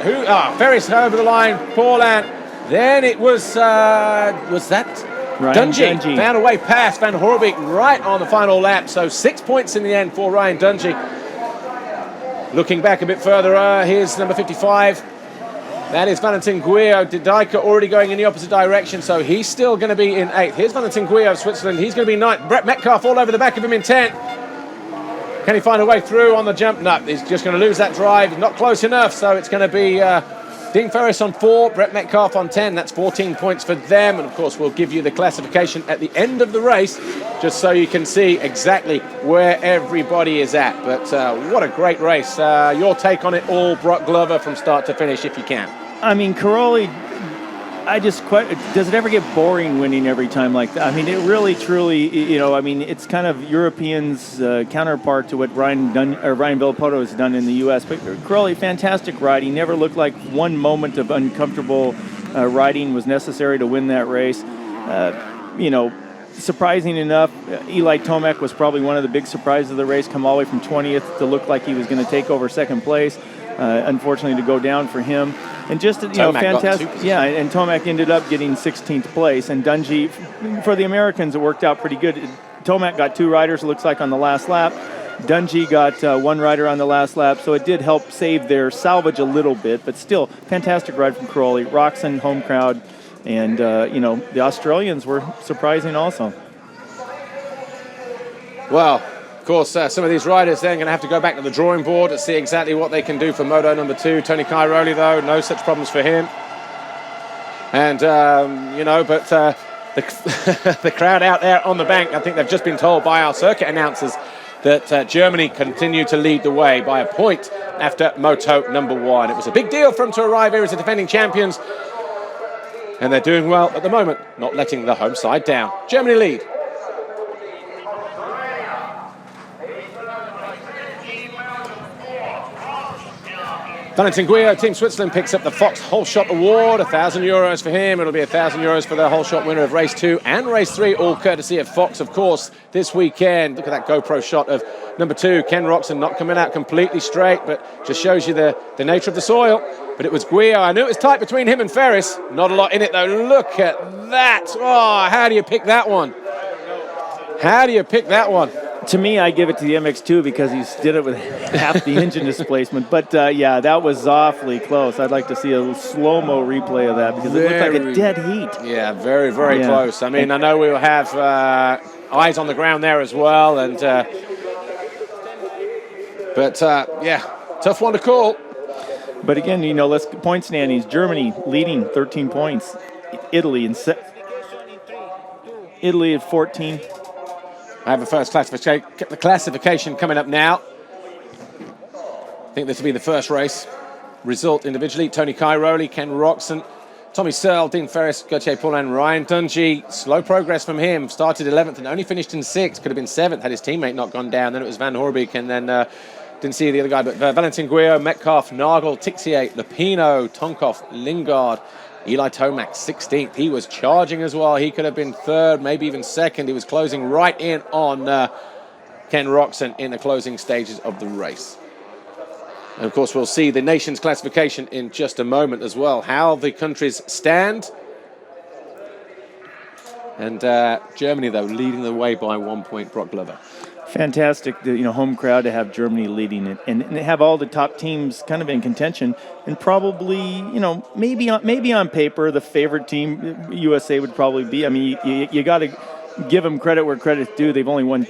Ferris over the line, Paul and then it was that Ryan Dungey found a way past Van Horbeek right on the final lap. So 6 points in the end for Ryan Dungey. Looking back a bit further, here's number 55. That is Valentin Guillot. Didika already going in the opposite direction, so he's still going to be in 8th. Here's Valentin Guillot of Switzerland. He's going to be 9th. Brett Metcalf all over the back of him in 10th. Can he find a way through on the jump? No, he's just going to lose that drive. Not close enough, so it's going to be Dean Ferris on 4, Brett Metcalf on 10. That's 14 points for them. And, of course, we'll give you the classification at the end of the race just so you can see exactly where everybody is at. But what a great race. Your take on it all, Brock Glover, from start to finish, if you can. I mean, Caroli, does it ever get boring winning every time like that? I mean, it really, truly, it's kind of Europeans' counterpart to what Ryan Villopoto has done in the U.S. But Caroli, fantastic riding. Never looked like one moment of uncomfortable riding was necessary to win that race. Surprising enough, Eli Tomac was probably one of the big surprises of the race, come all the way from 20th to look like he was going to take over second place. Unfortunately, to go down for him. And just, fantastic. Yeah, and Tomac ended up getting 16th place. And Dungey, for the Americans, it worked out pretty good. Tomac got 2 riders, it looks like, on the last lap. Dungey got 1 rider on the last lap, so it did help save their salvage a little bit. But still, fantastic ride from Caroli. Roxon, home crowd. And, the Australians were surprising also. Well, of course, some of these riders then going to have to go back to the drawing board to see exactly what they can do for Moto number 2. Tony Cairoli, though, no such problems for him. And, the crowd out there on the bank, I think they've just been told by our circuit announcers that Germany continue to lead the way by a point after Moto number 1. It was a big deal for them to arrive here as the defending champions. And they're doing well at the moment, not letting the home side down. Germany lead. Valentin Guillot, Team Switzerland, picks up the Fox Whole Shot Award, €1,000 for him. It'll be €1,000 for the Whole Shot winner of race 2 and race 3, all courtesy of Fox, of course, this weekend. Look at that GoPro shot of number 2, Ken Roxon, not coming out completely straight, but just shows you the nature of the soil. But it was Guillot. I knew it was tight between him and Ferris. Not a lot in it, though. Look at that. Oh, how do you pick that one? How do you pick that one? To me, I give it to the MX2 because he did it with half the engine displacement. But, that was awfully close. I'd like to see a slow-mo replay of that because it looked like a dead heat. Yeah, very, very close. I mean, I know we will have eyes on the ground there as well. But tough one to call. But again, let's point standings. Germany leading 13 points. Italy at 14. I have the first classification coming up now. I think this will be the first race. Result individually: Tony Cairoli, Ken Roxon, Tommy Searle, Dean Ferris, Gauthier Paulin, Ryan Dungey. Slow progress from him. Started 11th and only finished in 6th. Could have been 7th had his teammate not gone down. Then it was Van Horbeek, and then didn't see the other guy. But Valentin Guillot, Metcalf, Nagel, Tixier, Lapino, Tonkov, Lingard, Eli Tomac, 16th. He was charging as well. He could have been 3rd, maybe even 2nd. He was closing right in on Ken Roxon in the closing stages of the race. And of course, we'll see the nations classification in just a moment as well, how the countries stand. And Germany, though, leading the way by 1 point. Brock Glover. Fantastic, home crowd to have Germany leading it and have all the top teams kind of in contention, and probably, maybe on paper the favorite team USA would probably be. I mean, you got to give them credit where credit's due. They've only won.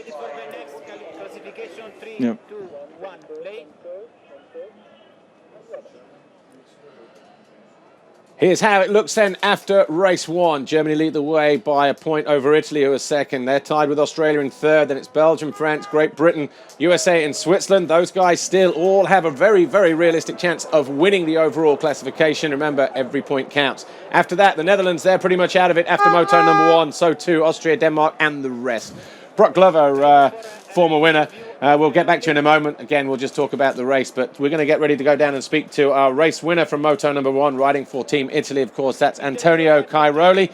Here's how it looks then after race 1. Germany lead the way by a point over Italy, who are 2nd. They're tied with Australia in 3rd. Then it's Belgium, France, Great Britain, USA and Switzerland. Those guys still all have a very, very realistic chance of winning the overall classification. Remember, every point counts. After that, the Netherlands, they're pretty much out of it after Moto number 1. So too Austria, Denmark and the rest. Brock Glover, former winner. We'll get back to you in a moment. Again, we'll just talk about the race, but we're going to get ready to go down and speak to our race winner from Moto number 1, riding for Team Italy, of course. That's Antonio Cairoli.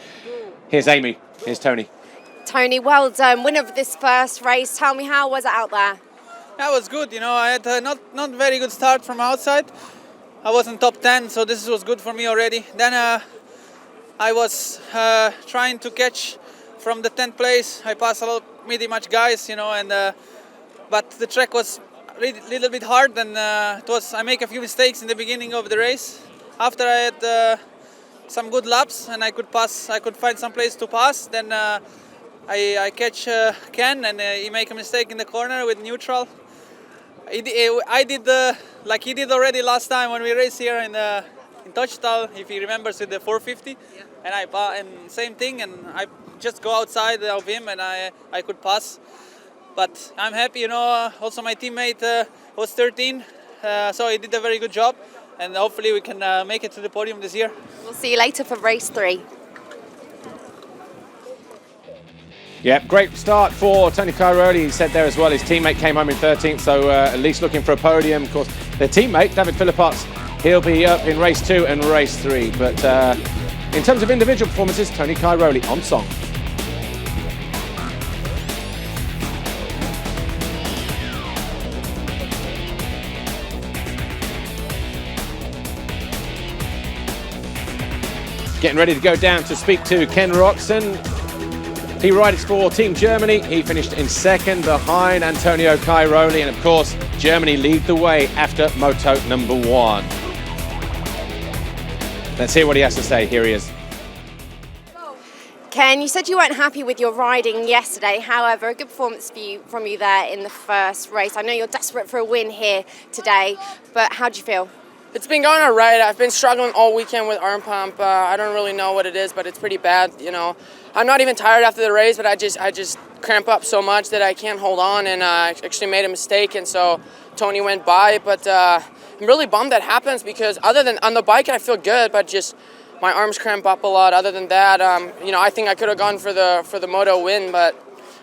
Here's Amy. Here's Tony. Tony, well done. Winner of this first race. Tell me, how was it out there? That was good. I had a not very good start from outside. I was in top 10, so this was good for me already. Then I was trying to catch from the 10th place. I passed a lot of midi-match guys, you know, and but the track was really little bit hard, and I make a few mistakes in the beginning of the race. After I had some good laps and I could find some place to pass, then I catch Ken, and he make a mistake in the corner with neutral. I did like he did already last time when we raced here in Tomac, if he remembers, with the 450. Yeah. And same thing, and I just go outside of him and I could pass. But I'm happy, you know. Also my teammate was 13, so he did a very good job, and hopefully we can make it to the podium this year. We'll see you later for race 3. Yeah, great start for Tony Cairoli. He said there as well, his teammate came home in 13th, so at least looking for a podium. Of course, their teammate, David Philippots, he'll be up in race 2 and race 3. But in terms of individual performances, Tony Cairoli on song. Getting ready to go down to speak to Ken Roczen. He rides for Team Germany. He finished in 2nd behind Antonio Cairoli, and of course, Germany lead the way after moto number 1. Let's hear what he has to say. Here he is. Ken, you said you weren't happy with your riding yesterday. However, a good performance from you there in the first race. I know you're desperate for a win here today, but how do you feel? It's been going all right. I've been struggling all weekend with arm pump. I don't really know what it is, but it's pretty bad. You know, I'm not even tired after the race, but I just cramp up so much that I can't hold on, and I actually made a mistake, and so Tony went by. But I'm really bummed that happens, because other than on the bike, I feel good, but just my arms cramp up a lot. Other than that, you know, I think I could have gone for the moto win, but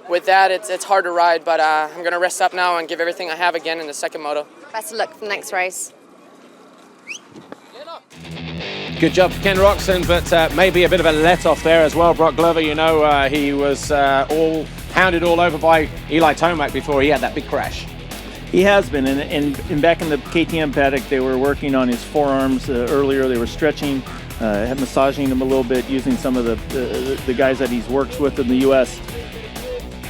with that, it's hard to ride. But I'm gonna rest up now and give everything I have again in the second moto. Best of luck for the next race. Good job for Ken Roczen, but maybe a bit of a let-off there as well. Brock Glover, you know, he was all hounded all over by Eli Tomac before he had that big crash. He has been, and back in the KTM paddock, they were working on his forearms earlier. They were stretching, massaging him a little bit, using some of the guys that he's worked with in the U.S.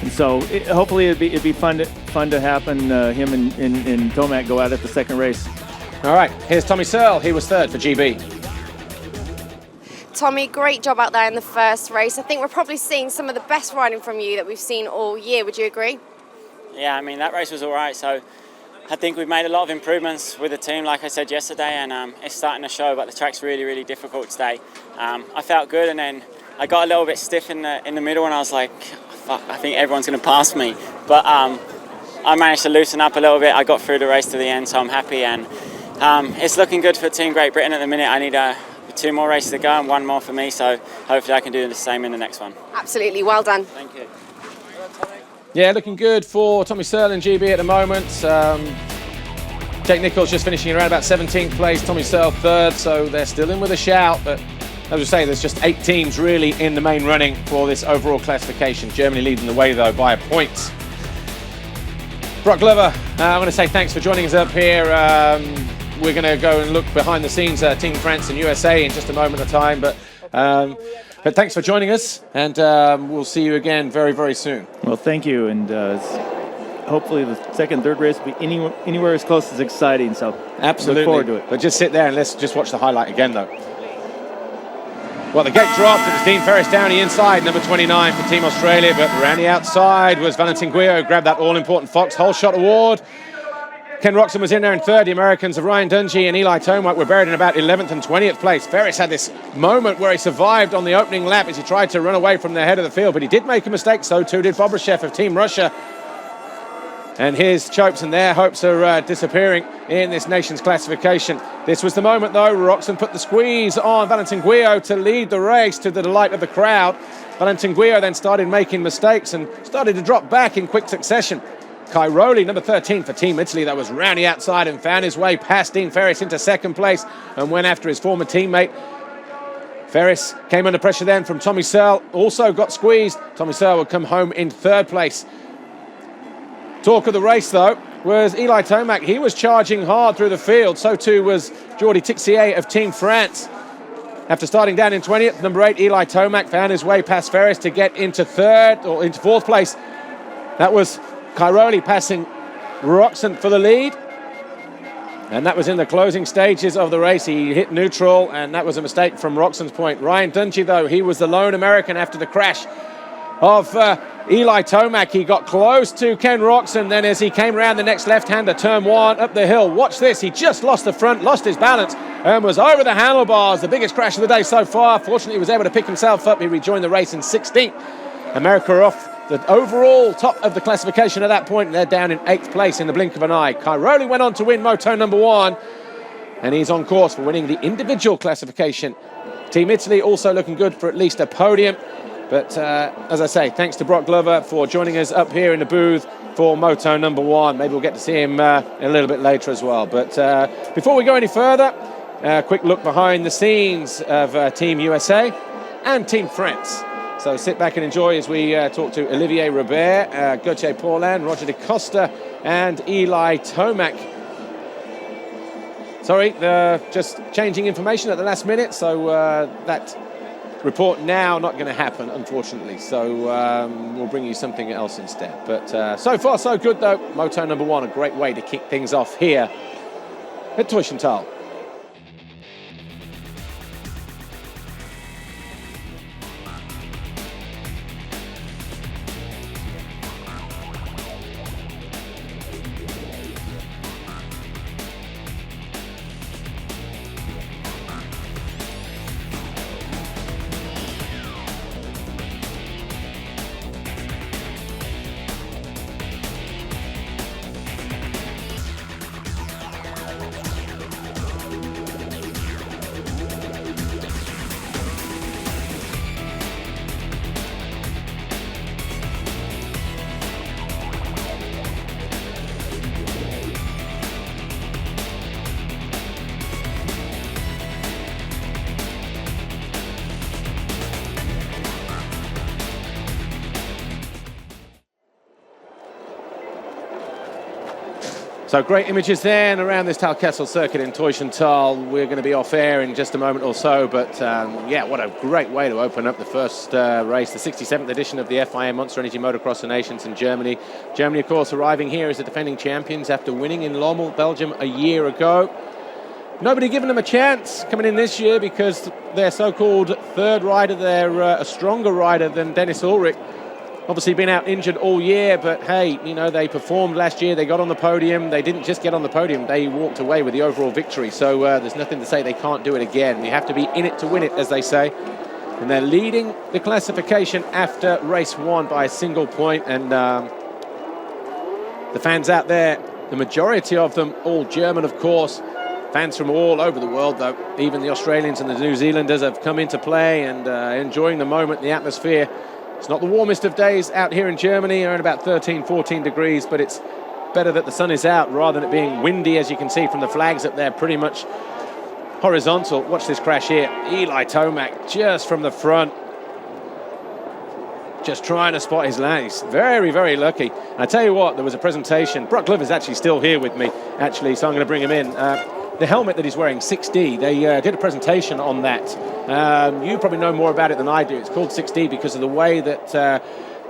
And so hopefully it'd be fun to happen. Him and Tomac go out at the second race. All right, here's Tommy Searle. He was 3rd for GB. Tommy, great job out there in the first race. I think we're probably seeing some of the best riding from you that we've seen all year. Would you agree? Yeah, I mean, that race was all right. So I think we've made a lot of improvements with the team, like I said yesterday, and it's starting to show, but the track's really, really difficult today. I felt good, and then I got a little bit stiff in the middle, and I was like, fuck, I think everyone's going to pass me. But I managed to loosen up a little bit. I got through the race to the end, so I'm happy, and it's looking good for Team Great Britain at the minute. I need 2 more races to go and 1 more for me, so hopefully I can do the same in the next one. Absolutely, well done. Thank you. Yeah, looking good for Tommy Searle and GB at the moment. Jake Nichols just finishing around about 17th place, Tommy Searle 3rd, so they're still in with a shout, but as we say, there's just 8 teams really in the main running for this overall classification. Germany leading the way, though, by a point. Brock Glover, I want to say thanks for joining us up here. We're going to go and look behind the scenes, Team France and USA in just a moment of time. But thanks for joining us, and we'll see you again very, very soon. Well, thank you, and hopefully the second, third race will be anywhere as close as exciting. So absolutely, look forward to it. But just sit there and let's just watch the highlight again, though. Well, the gate dropped. It was Dean Ferris down the inside, number 29 for Team Australia, but around the outside was Valentin Guillot, grabbed that all-important Fox Hole Shot Award. Ken Roczen was in there in 3rd. The Americans of Ryan Dungey and Eli Tomac were buried in about 11th and 20th place. Ferris had this moment where he survived on the opening lap as he tried to run away from the head of the field, but he did make a mistake, so too did Bobryshev of Team Russia. And his hopes and their hopes are disappearing in this nation's classification. This was the moment, though. Roczen put the squeeze on Valentin Guillot to lead the race to the delight of the crowd. Valentin Guillot then started making mistakes and started to drop back in quick succession. Cairoli, number 13 for Team Italy, that was round the outside and found his way past Dean Ferris into 2nd place and went after his former teammate. Ferris came under pressure then from Tommy Searle, also got squeezed. Tommy Searle would come home in 3rd place. Talk of the race, though, was Eli Tomac. He was charging hard through the field. So too was Jordi Tixier of Team France. After starting down in 20th, number 8, Eli Tomac, found his way past Ferris to get into into 4th place. That was Cairoli passing Roxon for the lead. And that was in the closing stages of the race. He hit neutral, and that was a mistake from Roxon's point. Ryan Dungey, though, he was the lone American after the crash of Eli Tomac. He got close to Ken Roxon. Then as he came around the next left-hander, turn 1, up the hill. Watch this. He just lost the front, lost his balance, and was over the handlebars. The biggest crash of the day so far. Fortunately, he was able to pick himself up. He rejoined the race in 16th. America off the overall top of the classification at that point, and they're down in 8th place in the blink of an eye. Cairoli went on to win Moto number 1, and he's on course for winning the individual classification. Team Italy also looking good for at least a podium. But as I say, thanks to Brock Glover for joining us up here in the booth for Moto number 1. Maybe we'll get to see him a little bit later as well. But before we go any further, a quick look behind the scenes of Team USA and Team France. So sit back and enjoy as we talk to Olivier Robert, Gauthier Paulin, Roger de Costa, and Eli Tomac. Sorry, just changing information at the last minute, so that report now not going to happen, unfortunately. So we'll bring you something else instead. But so far, so good, though. Moto number 1, a great way to kick things off here at Teufenthal. So great images then around this Talkessel circuit in Teufenthal. We're going to be off air in just a moment or so, but yeah, what a great way to open up the first race, the 67th edition of the FIM Monster Energy Motocross of Nations in Germany. Germany, of course, arriving here as the defending champions after winning in Lommel, Belgium, a year ago. Nobody giving them a chance coming in this year because their so-called third rider, they're a stronger rider than Dennis Ulrich. Obviously been out injured all year, but hey, you know, they performed last year. They got on the podium. They didn't just get on the podium. They walked away with the overall victory. So there's nothing to say they can't do it again. You have to be in it to win it, as they say. And they're leading the classification after race 1 by a single point. And the fans out there, the majority of them, all German, of course. Fans from all over the world, though. Even the Australians and the New Zealanders have come into play and enjoying the moment, the atmosphere. It's not the warmest of days out here in Germany, around about 13, 14 degrees, but it's better that the sun is out rather than it being windy, as you can see from the flags up there, pretty much horizontal. Watch this crash here. Eli Tomac just from the front, just trying to spot his lane. He's very, very lucky. And I tell you what, there was a presentation. Brock Glover's actually still here with me, actually, so I'm going to bring him in. The helmet that he's wearing, 6D, they did a presentation on that. You probably know more about it than I do. It's called 6D because of the way that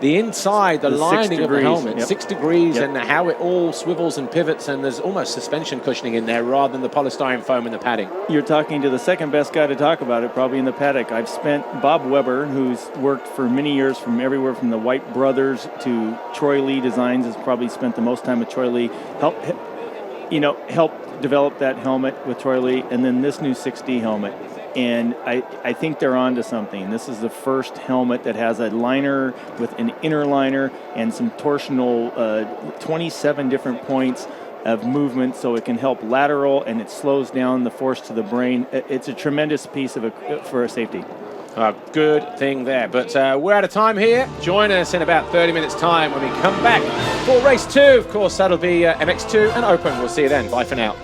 the inside, the lining of the helmet, 6 degrees, and how it all swivels and pivots, and there's almost suspension cushioning in there rather than the polystyrene foam in the padding. You're talking to the second best guy to talk about it, probably in the paddock. I've spent Bob Weber, who's worked for many years from everywhere from the White Brothers to Troy Lee Designs, has probably spent the most time with Troy Lee, helped develop that helmet with Troy Lee, and then this new 6D helmet. And I think they're on to something. This is the first helmet that has a liner with an inner liner and some torsional, 27 different points of movement, so it can help lateral and it slows down the force to the brain. It's a tremendous piece for a safety. A good thing there. But we're out of time here. Join us in about 30 minutes' time when we come back for race 2. Of course, that'll be MX2 and Open. We'll see you then. Bye for now.